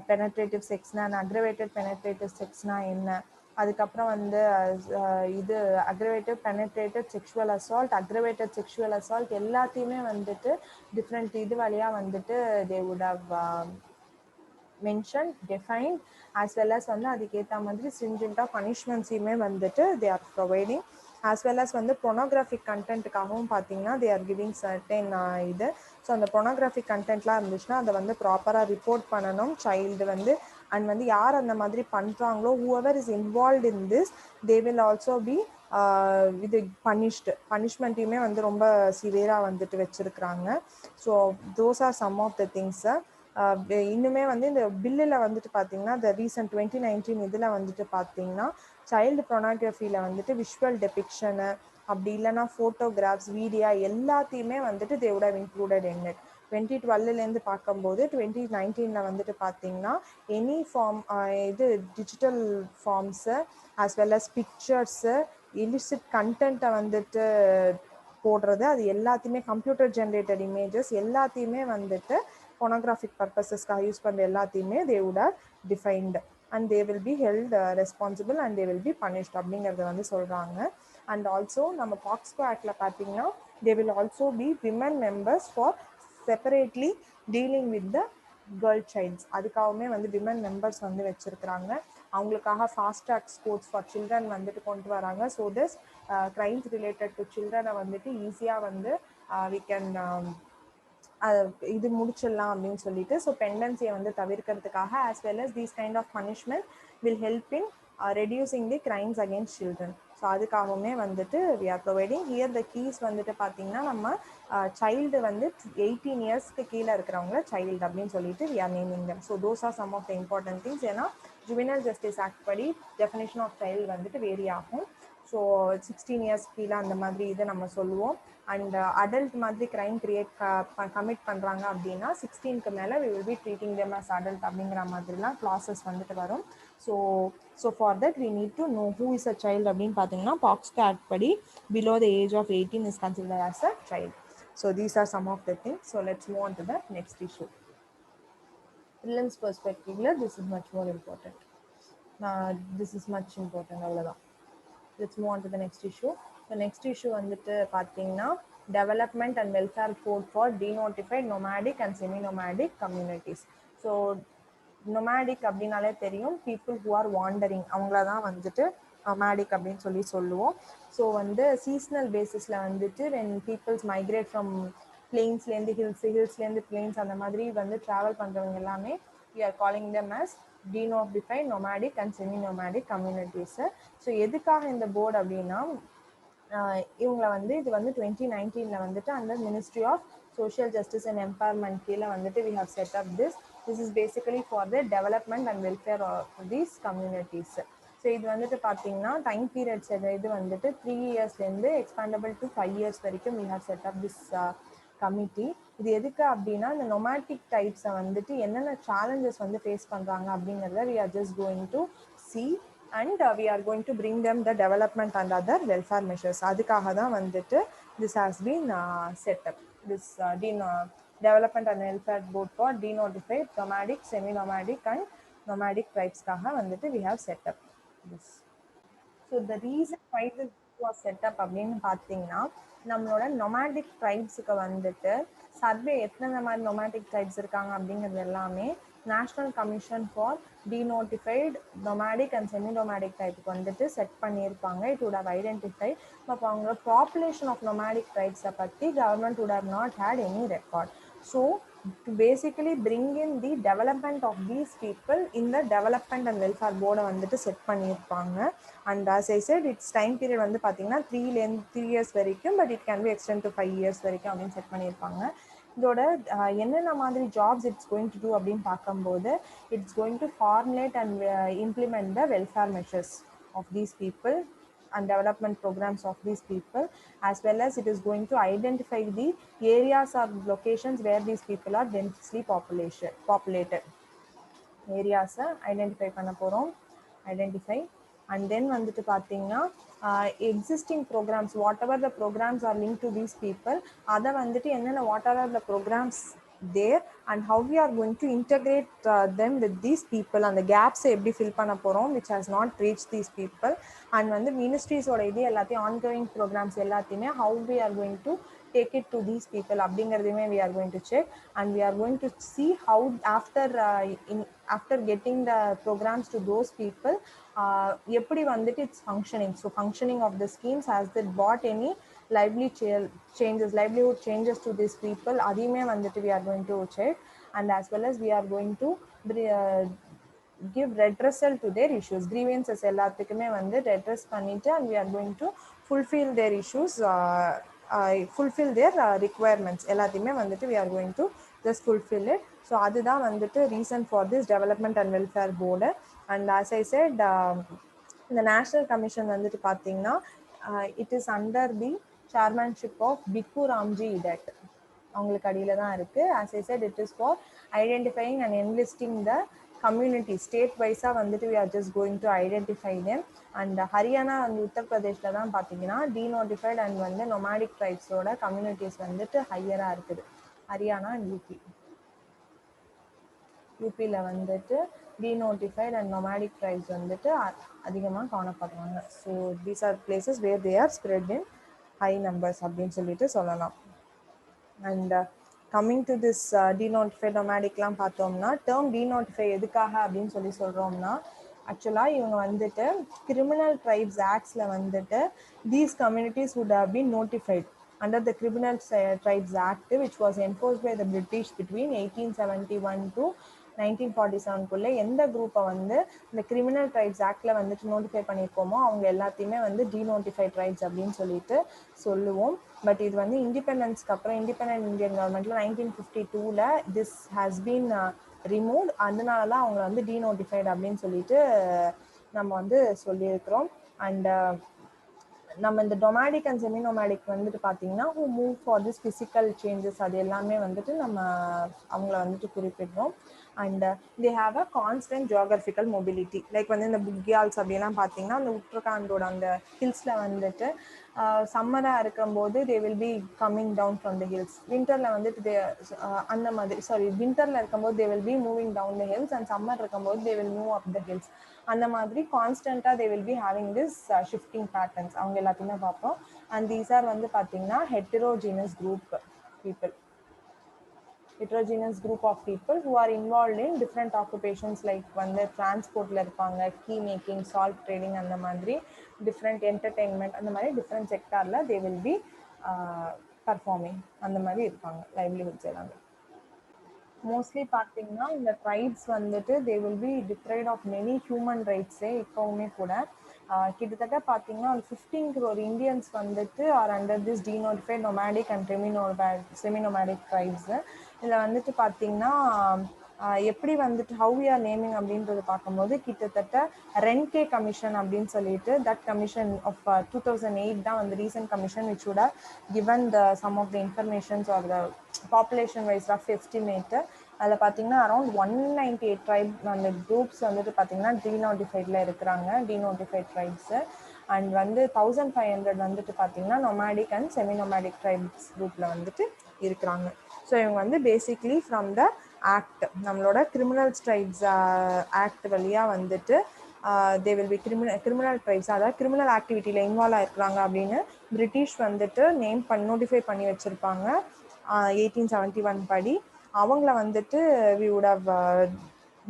penetrative sexனா and aggravated penetrative sexனா என்ன, அதுக்கப்புறம் வந்து இது aggravated penetrated sexual assault, aggravated sexual assault எல்லாத்தையுமே வந்துட்டு டிஃப்ரெண்ட் இது வழியாக வந்துட்டு they would have mentioned, defined, as well as வந்து அதுக்கேற்ற மாதிரி stringent பனிஷ்மெண்ட்ஸையுமே வந்துட்டு they are providing. as well as வந்து pornographic கண்டென்ட்டுக்காகவும் பார்த்தீங்கன்னா they are giving certain இது. ஸோ அந்த pornographic கண்டென்ட்லாம் இருந்துச்சுன்னா அதை வந்து ப்ராப்பராக ரிப்போர்ட் பண்ணணும் சைல்டு வந்து. அண்ட் வந்து யார் அந்த மாதிரி பண்ணுறாங்களோ whoever is involved in this they will also be இது பனிஷ்மெண்ட்டையுமே வந்து ரொம்ப சிவியராக வந்துட்டு வச்சுருக்குறாங்க. So those are some of the things. இன்னுமே வந்து இந்த பில்லில் வந்துட்டு பார்த்தீங்கன்னா இந்த ரீசன்ட் 2019 இதில் வந்துட்டு பார்த்தீங்கன்னா சைல்டு ப்ரொனோகிராஃபியில் வந்துட்டு விஷுவல் டெபிக்ஷனு அப்படி இல்லைன்னா ஃபோட்டோகிராஃப்ஸ் வீடியோ எல்லாத்தையுமே வந்துட்டு they would have included in it. 2012 பார்க்கும்போது 2019 வந்துட்டு பார்த்தீங்கன்னா எனி ஃபார்ம் இது digital forms as well as pictures illicit கண்டென்ட்டை வந்துட்டு போடுறது, அது எல்லாத்தையுமே கம்ப்யூட்டர் ஜென்ரேட்டட் இமேஜஸ் எல்லாத்தையுமே வந்துட்டு pornographic பர்பஸஸ்க்காக யூஸ் பண்ணுற எல்லாத்தையுமே they would have defined and they will be held responsible and they will be punished அப்படிங்கிறத வந்து சொல்கிறாங்க. அண்ட் ஆல்சோ நம்ம பாக்ஸ்கோ ஆக்டில் பார்த்தீங்கன்னா they will also be women members for separately dealing with the girl childs, அதுக்காகவுமே வந்து women members வந்து வச்சுருக்குறாங்க. அவங்களுக்காக fast track courts for children வந்துட்டு கொண்டு வராங்க. So this crimes related to சில்ட்ரனை வந்துட்டு ஈஸியாக வந்து வி கேன் இது முடிச்சிடலாம் அப்படின்னு சொல்லிட்டு. ஸோ பெண்டன்சியை வந்து தவிர்க்கிறதுக்காக as well as these kind of punishment will help in reducing the crimes against children. So அதுக்காகவுமே வந்துட்டு we are providing here the keys வந்துட்டு பார்த்தீங்கன்னா நம்ம சைல்டு வந்து 18 இயர்ஸ்க்கு கீழே இருக்கிறவங்கள சைல்டு அப்படின்னு சொல்லிட்டு we are naming them. So those are some of the important things. ஏன்னா ஜுவெனல் ஜஸ்டிஸ் ஆக்ட் படி டெஃபினேஷன் ஆஃப் சைல்டு வந்துட்டு வேரி ஆகும். ஸோ 16 இயர்ஸ் கீழே அந்த மாதிரி இதை நம்ம சொல்லுவோம். அண்ட் அடல்ட் மாதிரி க்ரைம் கமிட் பண்ணுறாங்க அப்படின்னா 16க்கு மேலே we will be treating them as adult அப்படிங்கிற மாதிரிலாம் க்ளாஸஸ் வந்துட்டு வரும். So for that we need to know who is a child அப்படின்னு பார்த்தீங்கன்னா பாக்ஸ்கோ ஆக்ட் படி below the age of 18 is considered as a child. So these are some of the things. So let's move on to the next issue. Prelims perspective this is much more important. This is much important அவ்வளோதான். Let's move on to the next issue. The next issue வந்துட்டு பார்த்தீங்கன்னா development and welfare code for denotified nomadic and semi-nomadic communities. So nomadic அப்படின்னாலே தெரியும் people who are wandering, அவங்கள தான் வந்துட்டு nomadic அப்படின்னு சொல்லி சொல்லுவோம். ஸோ வந்து சீசனல் பேசிஸில் வந்துட்டு வென் பீப்புள்ஸ் மைக்ரேட் ஃப்ரம் பிளெயின்ஸ்லேருந்து ஹில்ஸ்லேருந்து பிளெயின்ஸ் அந்த மாதிரி வந்து ட்ராவல் பண்ணுறவங்க எல்லாமே we are calling them as denotified nomadic and semi nomadic communities. So எதுக்காக இந்த போர்டு அப்படின்னா இவங்களை வந்து இது வந்து 2019 வந்துட்டு under ministry of social justice and empowerment கீழே வந்துட்டு we have set up this is basically for the development and welfare of these communities. So இது வந்துட்டு பார்த்தீங்கன்னா டைம் பீரியட்ஸ் இது வந்துட்டு 3 இயர்ஸ்லேருந்து எக்ஸ்பேண்டபிள் டு 5 இயர்ஸ் வரைக்கும் we have set up this committee. இது எதுக்கு அப்படின்னா இந்த நொமாட்டிக் டைப்ஸை வந்துட்டு என்னென்ன சேலஞ்சஸ் வந்து ஃபேஸ் பண்ணுறாங்க அப்படிங்கிறத we are just going to see and we are going to bring them the development and other welfare measures. அதுக்காக தான் வந்துட்டு this has been set up, this development and welfare board for denotified nomadic, semi-nomadic and nomadic tribes-காக வந்துட்டு we have set up this. So the reason why this was set up அப்படின்னு பார்த்தீங்கன்னா நம்மளோட nomadic ட்ரைப்ஸுக்கு வந்துட்டு survey எத்தனை மாதிரி nomadic tribes இருக்காங்க அப்படிங்கிறது எல்லாமே national commission for denotified nomadic and semi nomadic டைப்புக்கு வந்துட்டு செட் பண்ணியிருப்பாங்க. It would have identified. அப்போ அவங்க பாப்புலேஷன் ஆஃப் நொமாடிக் ட்ரைப்ஸை பற்றி government would have not had any record. So to basically bring in the development of these people in the development and welfare board வந்துட்டு set பண்ணியிருப்பாங்க. And as I said its time period வந்து பார்த்தீங்கன்னா 3 years வரைக்கும், but it can be extend to 5 years வரைக்கும் அப்படின்னு set பண்ணியிருப்பாங்க. இதோட என்னென்ன மாதிரி jobs it's going to do அப்படின்னு பார்க்கும்போது it's going to formulate and implement the welfare measures of these people and development programs of these people, as well as it is going to identify the areas or locations where these people are densely populated areas identify பண்ண போறோம். identify and then வந்துட்டு பார்த்தீங்கன்னா existing programs, whatever the programs are linked to these people, அதை வந்துட்டு என்னென்ன what are the programs there and how we are going to integrate them with these people, and the gaps எப்படி fill பண்ண போறோம் which has not reached these people, and வந்து ministries ஓட இது எல்லாத்தையும் ongoing programs எல்லாத்தையுமே how we are going to take it to these people அப்படிங்கிறதையுமே we are going to check, and we are going to see how after getting the programs to those people எப்படி வந்துட்டு it's functioning. So functioning of the schemes, has that brought any livelihood changes to these people, அதையுமே வந்துட்டு we are going to check, and as well as we are going to give redressal to their issues, grievances எல்லாத்துக்குமே வந்து redress பண்ணிட்டு, and we are going to fulfill their issues, fulfill their requirements எல்லாத்தையுமே வந்துட்டு we are going to just fulfill it. So அதுதான் வந்துட்டு reason for this development and welfare board. And as I said the national commission வந்துட்டு பார்த்தீங்கன்னா it is under the chairmanship of Bikku Ramji Idat, அவங்களுக்கு அடியில தான் இருக்கு. as I said it is for identifying and enlisting the community state wise வந்துட்டு we are just going to identify them. and Haryana and உத்தரப்பிரதேஷ்ல தான் பார்த்தீங்கன்னா denotified and வந்து nomadic tribes ஓட communities வந்துட்டு ஹையரா இருக்குது. ஹரியானா and யூபியில் வந்துட்டு denotified and nomadic tribes வந்துட்டு அதிகமாக காணப்படுறாங்க. So these are places where they are spread in high numbers அப்படின்னு சொல்லிட்டு சொல்லலாம். And coming to this denotified nomadicலாம் பார்த்தோம்னா டேர்ம் denotify எதுக்காக அப்படின்னு சொல்லி சொல்கிறோம்னா ஆக்சுவலாக இவங்க வந்துட்டு கிரிமினல் ட்ரைப்ஸ் ஆக்ட்ஸில் வந்துட்டு these communities would have been notified under the Criminal Tribes Act, which was enforced by the British between 1871 to 1947 எந்த குரூப்பை வந்து இந்த கிரிமினல் ட்ரைப்ஸ் ஆக்டில் வந்துட்டு நோட்டிஃபை பண்ணியிருக்கோமோ அவங்க எல்லாத்தையுமே வந்து டீநோட்டிஃபைட் ட்ரைப்ஸ் அப்படின்னு சொல்லிட்டு சொல்லுவோம். பட் இது வந்து இண்டிபெண்டன்ஸ்க்கு அப்புறம் இண்டிபெண்டன்ட் இந்தியன் கவர்மெண்ட்ல 1952 திஸ் ஹாஸ் பீன் ரிமூவ். அதனால தான் அவங்களை வந்து டீநோட்டிஃபைட் அப்படின்னு சொல்லிட்டு நம்ம வந்து சொல்லியிருக்கிறோம். அண்ட் நம்ம இந்த டொமாடிக் அண்ட் செமி நொமாடிக் வந்துட்டு பார்த்தீங்கன்னா who move for this physical changes அது எல்லாமே வந்துட்டு நம்ம அவங்கள வந்துட்டு குறிப்பிடுறோம். And they have a constant geographical mobility. Like வந்து இந்த புக்கியால்ஸ் அப்படிலாம் பார்த்தீங்கன்னா அந்த உத்தரகாண்டோட அந்த ஹில்ஸில் வந்துட்டு சம்மராக இருக்கும்போது they will be coming down from the hills. வின்டரில் வந்துட்டு அந்த மாதிரி வின்டரில் இருக்கும்போது they will be moving down the hills, and summer இருக்கும்போது they will move up the hills. அந்த மாதிரி கான்ஸ்டண்ட்டாக they will be having this shifting patterns அவங்க எல்லாத்தையுமே பார்ப்போம். அண்ட் தீஸ் ஆர் வந்து பார்த்தீங்கன்னா heterogeneous group people. heterogeneous group of people who are involved in different occupations like வந்து டிரான்ஸ்போர்ட்ல இருப்பாங்க, கீ மேக்கிங், சால்ட் ட்ரேடிங், அந்த மாதிரி டிஃப்ரெண்ட் என்டர்டெயின்மெண்ட், அந்த மாதிரி டிஃப்ரெண்ட் செக்டார்ல தே வில் பி பர்ஃபார்மிங், அந்த மாதிரி இருப்பாங்க லைவ்லிஹுட்ஸ் எல்லாமே. மோஸ்ட்லி பார்த்தீங்கன்னா இந்த ட்ரைப்ஸ் வந்துட்டு they will be deprived of many human ரைட்ஸே இப்போவுமே கூட. கிட்டத்தட்ட பார்த்தீங்கன்னா ஒரு 15 crore இந்தியன்ஸ் வந்துட்டு are under this denotified nomadic and seminomadic tribes. இதில் வந்துட்டு பார்த்தீங்கன்னா எப்படி வந்துட்டு ஹவு வி ஆர் நேமிங் அப்படின்றது பார்க்கும்போது கிட்டத்தட்ட ரென்கே கமிஷன் அப்படின்னு சொல்லிட்டு தட் கமிஷன் ஆஃப் 2008 தான் வந்து recent commission which would have given the some of the informations or the population wise rough estimate. அதில் பார்த்தீங்கன்னா அரௌண்ட் 198 ட்ரைப் அந்த குரூப்ஸ் வந்துட்டு பார்த்தீங்கன்னா டீநோட்டிஃபைடில் இருக்கிறாங்க, டீநோட்டிஃபைட் ட்ரைப்ஸு. அண்ட் வந்து 1500 வந்துட்டு பார்த்தீங்கன்னா நொமேடிக் அண்ட் செமினொமேடிக் ட்ரைப்ஸ் குரூப்பில் வந்துட்டு இருக்கிறாங்க. ஸோ இவங்க வந்து பேசிக்லி ஃப்ரம் த ஆக்ட், நம்மளோட கிரிமினல் ட்ரைப்ஸ் ஆக்ட் வழியாக வந்துட்டு they will B criminal tribes, அதாவது கிரிமினல் ஆக்டிவிட்டியில் இன்வால்வ் ஆகிருக்கிறாங்க அப்படின்னு பிரிட்டிஷ் வந்துட்டு நோட்டிஃபை பண்ணி வச்சுருப்பாங்க 1871 படி. அவங்கள வந்துட்டு வி வுட் ஹவ்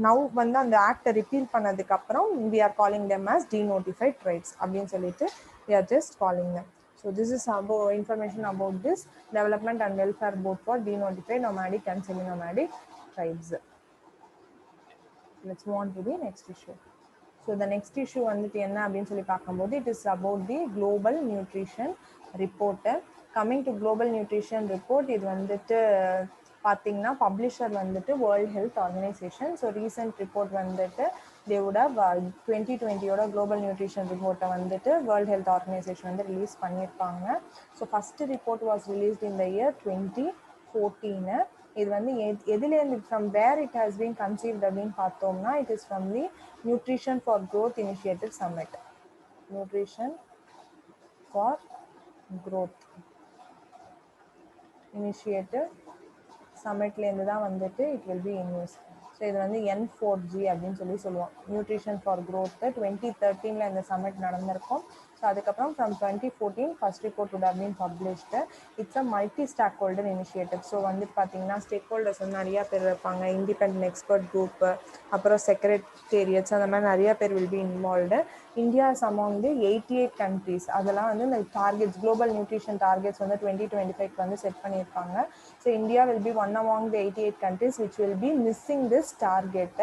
நவ் வந்து அந்த ஆக்டை ரிப்பீல் பண்ணதுக்கு அப்புறம் we are calling them as denotified tribes அப்படின்னு சொல்லிட்டு we are just calling them. So this is about information about this development and welfare board for denotified nomadic and semi-nomadic tribes. Let's move on to the next issue. So the next issue வந்துட்டு என்ன அப்படின்னு சொல்லி பார்க்கும்போது it is about the global nutrition report. Coming to global nutrition report, இது வந்துட்டு பார்த்தீங்கன்னா publisher வந்துட்டு world health organisation. So recent report வந்துட்டு they would have 2020 global nutrition ரிப்போர்ட்டை வந்துட்டு வேர்ல்ட் ஹெல்த் ஆர்கனைசேஷன் வந்து ரிலீஸ் பண்ணியிருப்பாங்க. So first report was released in the year 2014. இது வந்து எதுலேருந்து from where it has been conceived அப்படின்னு பார்த்தோம்னா it is from the nutrition for growth initiative summit. Nutrition for growth initiative சம்மிட்லேருந்து தான் வந்துட்டு it will be in use. So இது வந்து N4G அப்படின்னு சொல்லுவோம். நியூட்ரிஷன் ஃபார் க்ரோத்து 2013 இந்த சம்மிட் நடந்திருக்கும். ஸோ அதுக்கப்புறம் from 2014 first report would have been published. It's a multi stakeholder initiative. So வந்து பார்த்தீங்கன்னா ஸ்டேக் ஹோல்டர்ஸ் வந்து நிறையா பேர் இருப்பாங்க, இண்டிபெண்டன்ட் எக்ஸ்பர்ட் குரூப்பு, அப்புறம் செக்ரட்டேரியட்ஸ், அந்த மாதிரி நிறையா பேர் will be involved. India is among the 88 countries. அதெல்லாம் வந்து இந்த டார்கெட்ஸ் குளோபல் நியூட்ரிஷன் டார்கெட்ஸ் வந்து 2025 வந்து செட் பண்ணியிருப்பாங்க. So India will B one among the 88 countries which will be missing this target.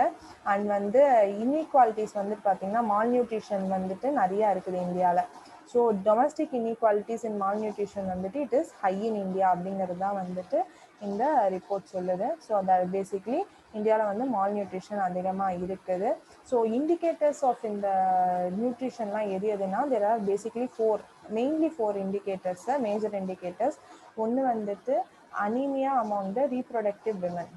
And வந்து இன்இக்வாலிட்டிஸ் வந்துட்டு பார்த்தீங்கன்னா மால் நியூட்ரிஷன் வந்துட்டு நிறையா இருக்குது இந்தியாவில். ஸோ டொமஸ்டிக் இன்இக்வாலிட்டிஸ் இன் மால் நியூட்ரிஷன் வந்துட்டு it is high in India அப்படிங்கிறது தான் வந்துட்டு இந்த ரிப்போர்ட் சொல்லுது. ஸோ அது பேசிக்லி இந்தியாவில் வந்து மால் நியூட்ரிஷன் அதிகமாக இருக்குது. ஸோ இண்டிகேட்டர்ஸ் ஆஃப் இந்த நியூட்ரிஷன்லாம் எதுனா there are basically mainly four indicators, major indicators. ஒன்று வந்துட்டு anaemia among the reproductive women,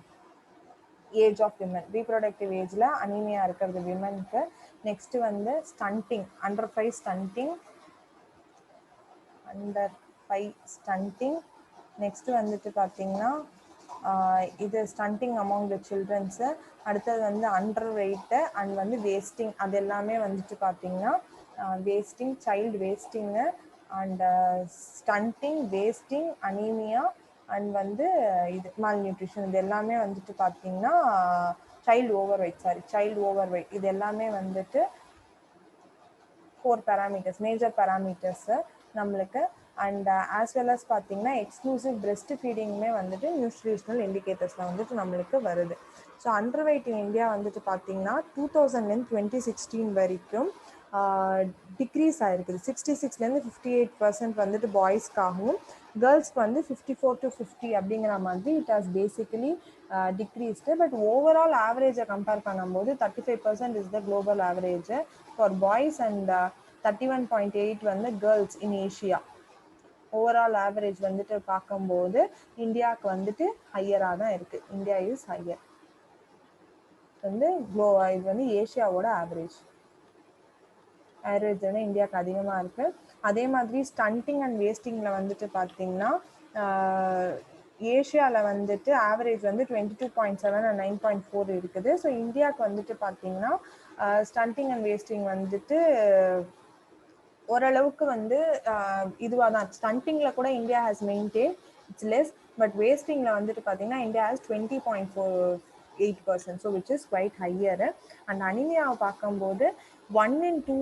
age of women, reproductive ஏஜில் அனீமியா இருக்கிறது விமனுக்கு. நெக்ஸ்ட் வந்து ஸ்டண்டிங், அண்டர் 5 ஸ்டண்டிங். நெக்ஸ்ட் வந்துட்டு பார்த்தீங்கன்னா இது ஸ்டண்டிங் அமாங் த சில்ட்ரன்ஸு. அடுத்தது வந்து அண்டர் வெயிட்டு அண்ட் வந்து வேஸ்டிங். அது எல்லாமே வந்துட்டு பார்த்தீங்கன்னா wasting, child wasting and stunting, wasting, anaemia and வந்து இது மால் நியூட்ரிஷன். இது எல்லாமே வந்துட்டு பார்த்தீங்கன்னா சைல்டு ஓவர் வெயிட் இது எல்லாமே வந்துட்டு 4 parameters, மேஜர் பேராமீட்டர்ஸு நம்மளுக்கு. அண்ட் ஆஸ் வெல் அஸ் பார்த்தீங்கன்னா எக்ஸ்க்ளூசிவ் பிரெஸ்ட் ஃபீடிங்குமே வந்துட்டு நியூட்ரிஷனல் இண்டிகேட்டர்ஸில் வந்துட்டு நம்மளுக்கு வருது. So under wait in India வந்துட்டு பார்த்தீங்கன்னா 2016 வரைக்கும் டிக்ரீஸ் ஆகிருக்குது. 66லேருந்து 58% வந்துட்டு பாய்ஸ்க்காகவும், கேர்ள்ஸ்க்கு வந்து 54 to 50 அப்படிங்கிற மாதிரி it has basically decreased. But overall ஆவரேஜை கம்பேர் பண்ணும்போது 35% is the global average for boys and 31.8 வந்து girls in Asia. Overall average வந்துட்டு பார்க்கும்போது இந்தியாவுக்கு வந்துட்டு ஹையராக தான் இருக்குது. இந்தியா இஸ் ஹையர் வந்து இது வந்து ஏஷியாவோட ஆவரேஜ் வந்து இந்தியாவுக்கு அதிகமாக இருக்குது. அதே மாதிரி ஸ்டண்டிங் அண்ட் வேஸ்டிங்கில் வந்துட்டு பார்த்தீங்கன்னா ஏஷியாவில் வந்துட்டு ஆவரேஜ் வந்து 22.7 and 9.4 இருக்குது. ஸோ இந்தியாவுக்கு வந்துட்டு பார்த்தீங்கன்னா ஸ்டண்டிங் அண்ட் வேஸ்டிங் வந்துட்டு ஓரளவுக்கு வந்து இதுவாக தான். ஸ்டண்டிங்கில் கூட India has maintain its less. But வேஸ்டிங்கில் வந்துட்டு பார்த்தீங்கன்னா India has 20.48%, so which is quite higher. And அனீமியாவை பார்க்கும்போது 1 in 2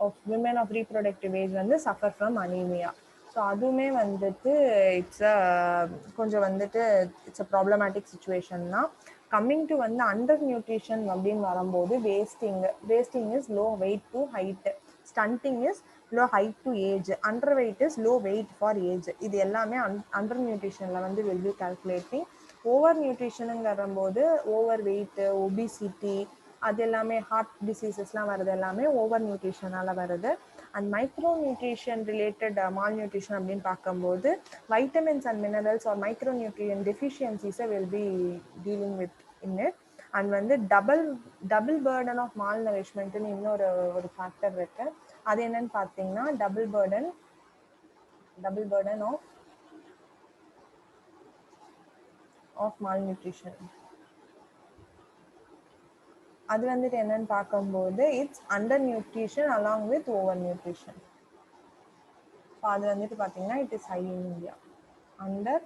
of women of reproductive age வந்து சஃபர் ஃப்ரம் அனீமியா. ஸோ அதுவுமே வந்துட்டு கொஞ்சம் வந்துட்டு இட்ஸ் அ ப்ராப்ளமேட்டிக் சுச்சுவேஷன் தான். கம்மிங் டு வந்து அண்டர் நியூட்ரிஷன் அப்படின்னு வரும்போது wasting is low weight to height, stunting is low height to age, underweight is low wait for age. இது எல்லாமே அண்டர் நியூட்ரிஷனில் வந்து வில் பி கால்குலேட்டிங். ஓவர் நியூட்ரிஷனுங்கிற வரும்போது over weight, obesity, அது எல்லாமே heart டிசீசஸ்லாம் வருது எல்லாமே ஓவர் நியூட்ரிஷனால் வருது. And micro nutrition related malnutrition அப்படின்னு பார்க்கும்போது vitamins and minerals are micro nutrient டெஃபிஷியன்சிஸை will be dealing with in it. And வந்து டபுள் பேர்டன் ஆஃப் மால் நரிஷ்மெண்ட்னு இன்னொரு ஃபேக்டர் இருக்கு. அது என்னன்னு பார்த்தீங்கன்னா double burden of malnutrition. அது வந்துட்டு என்னன்னு பார்க்கும்போது it's undernutrition along with overnutrition. So அது வந்துட்டு பார்த்தீங்கன்னா it is high in India. Under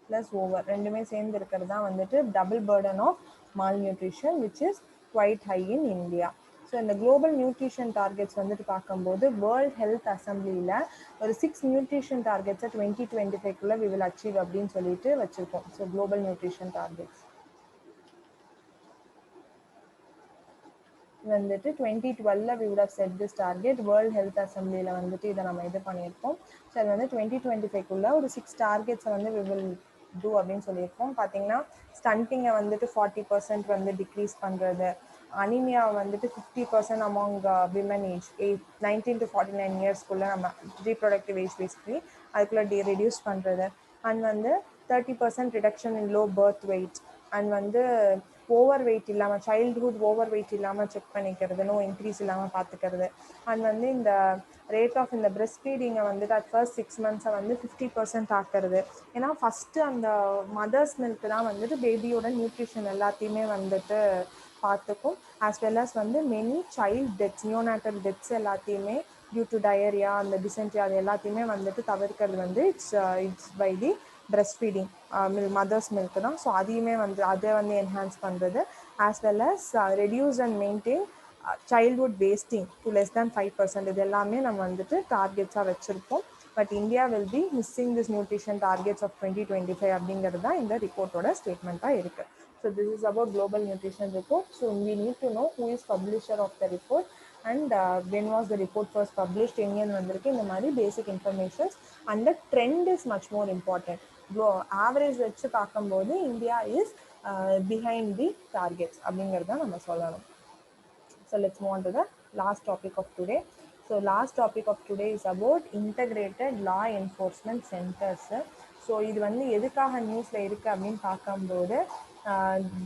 plus over ரெண்டுமே சேர்ந்து இருக்கிறது தான் வந்துட்டு double burden of malnutrition which is quite high in India. So இந்த குளோபல் நியூட்ரிஷன் டார்கெட்ஸ் வந்துட்டு பார்க்கும்போது வேர்ல்ட் ஹெல்த் அசம்பிளியில் ஒரு 6 நியூட்ரிஷன் டார்கெட்ஸை 2025 வி வில் அச்சீவ் அப்படின்னு சொல்லிட்டு வச்சுருக்கோம். ஸோ குளோபல் நியூட்ரிஷன் டார்கெட்ஸ் வந்துட்டு 2012 we would have set this target. World health அசம்பிளியில் வந்துட்டு இதை நம்ம இது பண்ணியிருக்கோம். ஸோ அது வந்து 2025 ஒரு 6 டார்கெட்ஸை வந்து we will do அப்படின்னு சொல்லியிருக்கோம். பார்த்தீங்கன்னா ஸ்டண்டிங்கை வந்துட்டு 40% வந்து டிக்ரீஸ் பண்ணுறது, அனிமியா வந்துட்டு 50% அமாங் விமன் ஏஜ் 19 to 49 இயர்ஸ்க்குள்ளே நம்ம ரீப்ரொடக்டிவ் ஏஜ் பேசிக்கலி அதுக்குள்ளே ரெடியூஸ் பண்ணுறது. அண்ட் வந்து 30% reduction in low birth wait. And வந்து ஓவர் வெயிட் இல்லாமல் சைல்டுஹுட் ஓவர் வெயிட் இல்லாமல் செக் பண்ணிக்கிறது, நோ இன்க்ரீஸ் இல்லாமல் பார்த்துக்கிறது. அண்ட் வந்து இந்த ரேட் ஆஃப் இந்த பிரெஸ்ட் ஃபீடிங்கை வந்துட்டு அட் ஃபர்ஸ்ட் 6 months வந்து 50% ஆக்கிறது. ஏன்னா ஃபஸ்ட்டு அந்த மதர்ஸ் மில்க் தான் வந்துட்டு பேபியோட நியூட்ரிஷன் எல்லாத்தையுமே வந்துட்டு பார்த்துக்கும். ஆஸ் வெல் அஸ் வந்து many child deaths, neonatal deaths எல்லாத்தையுமே டியூ டு டயரியா, அந்த டிசென்ட்ரி, அது எல்லாத்தையுமே வந்துட்டு தவிர்க்கிறது வந்து it's by the breastfeeding mother's milk தான். ஸோ அதையுமே வந்து அதை வந்து என்ஹான்ஸ் பண்ணுறது as well as reduce and maintain childhood wasting to less than 5%. இது எல்லாமே நம்ம வந்துட்டு டார்கெட்ஸாக வச்சுருப்போம். But India will be missing this nutrition targets of 2025 அப்படிங்கிறது தான் இந்த ரிப்போர்ட்டோட ஸ்டேட்மெண்ட்டாக இருக்குது. So this is about global nutrition report. So we need to know who is publisher of the report and when was the report first published, எங்கேருந்து வந்திருக்கு, இந்த மாதிரி பேசிக் informations. And the trend is much more important. Average வச்சு பார்க்கும்போது India is behind the targets அப்படிங்கிறத நம்ம சொல்லணும். So let's move on to the last topic of today. So last topic of today is about integrated law enforcement centers. So இது வந்து எதுக்காக நியூஸில் இருக்குது அப்படின்னு பார்க்கும்போது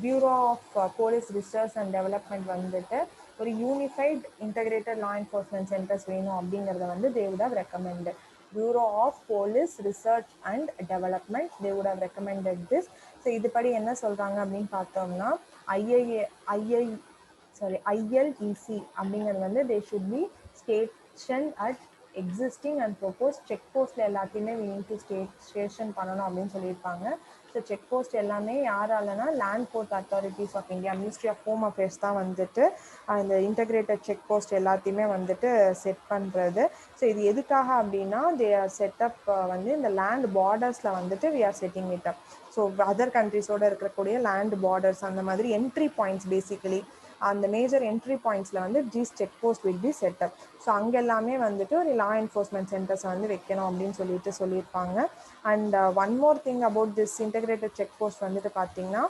bureau of police research and development வந்துட்டு ஒரு unified integrated law enforcement centres வேணும் அப்படிங்கிறத வந்து they would have recommended. Bureau of Police Research and Development, they would have recommended this. So இதுபடி என்ன சொல்கிறாங்க அப்படின்னு பார்த்தோம்னா ILEC அப்படிங்கிறது வந்து they should be stationed at existing and proposed check போஸ்ட்டில் எல்லாத்தையுமே we need to ஸ்டேஷன் பண்ணணும் அப்படின்னு சொல்லியிருப்பாங்க. ஸோ செக் போஸ்ட் எல்லாமே யாராலனா land port authorities of India, ministry of home affairs தான் வந்துட்டு இந்த இன்டகிரேட்டட் செக் போஸ்ட் எல்லாத்தையுமே வந்துட்டு செட் பண்ணுறது. ஸோ இது எதுக்காக அப்படின்னா தே ஆர் செட்டப் வந்து இந்த லேண்ட் பார்டர்ஸில் வந்துட்டு we are setting it up. So other கண்ட்ரிஸோடு இருக்கக்கூடிய லேண்ட் பார்டர்ஸ் அந்த மாதிரி என்ட்ரி பாயிண்ட்ஸ், பேசிக்கலி அந்த மேஜர் என்ட்ரி பாயிண்ட்ஸில் வந்து these check post will be set up. So அங்கே எல்லாமே வந்துட்டு ஒரு லா என்ஃபோர்ஸ்மெண்ட் சென்டர்ஸை வந்து வைக்கணும் அப்படின்னு சொல்லியிருப்பாங்க. And one more thing about this integrated check post வந்துட்டு பார்த்தீங்கன்னா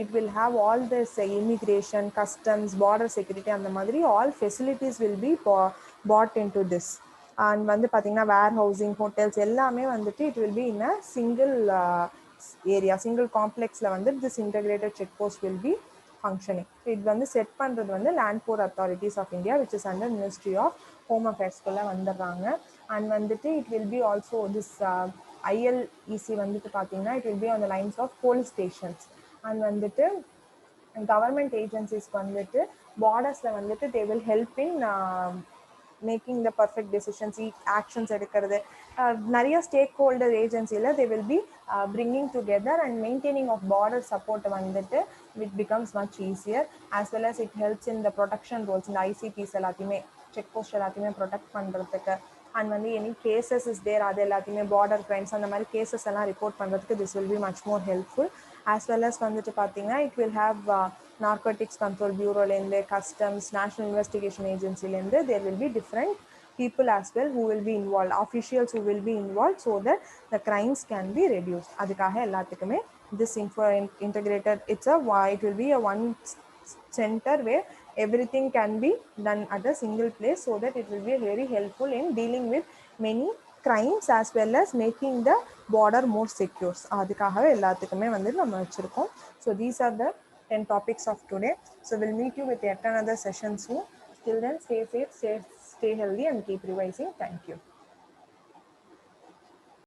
it will have all this immigration, customs, border security, அந்த மாதிரி all facilities will be put in to this. And வந்து பார்த்தீங்கன்னா வேர் ஹவுசிங், ஹோட்டல்ஸ் எல்லாமே வந்துட்டு it will be in a single area, single காம்ப்ளெக்ஸில் வந்து this integrated check post will be functioning. இது வந்து செட் பண்ணுறது வந்து land port authorities of India which is under ministry of home அஃபேர்ஸ்குள்ளே வந்துடுறாங்க. அண்ட் வந்துட்டு it will be also this ILEC வந்துட்டு பார்த்தீங்கன்னா it will be on the lines of police stations. And வந்துட்டு கவர்மெண்ட் ஏஜென்சிஸ்க்கு வந்துட்டு பார்டர்ஸில் வந்துட்டு they will help in making the perfect decisions actions எடுக்கிறது நிறைய ஸ்டேக் ஹோல்டர் ஏஜென்சியில் they will be bringing together and maintaining of border support வந்துட்டு it becomes much easier as well as it helps in the protection roles இந்த ICPs எல்லாத்தையுமே check post எல்லாத்தையுமே protect பண்ணுறதுக்கு and வந்து any cases is there அது எல்லாத்தையுமே border crimes அந்த மாதிரி கேசஸ் எல்லாம் ரிப்போர்ட் பண்ணுறதுக்கு this will be much more helpful as well as வந்துட்டு பார்த்தீங்கன்னா it will have narcotics control bureauலேருந்து customs national investigation agencyலேருந்து there will be different people as well who will be involved officials who will be involved so that the crimes can be reduced அதுக்காக எல்லாத்துக்குமே this info integrated it will be a one center where everything can be done at a single place so that it will be very helpful in dealing with many crimes as well as making the border more secure அதுக்காகவே எல்லாத்துக்குமே வந்து நம்ம வச்சிருக்கோம் so these are the 10 topics of today so we'll meet you with yet another session soon till then stay safe stay healthy and keep revising thank you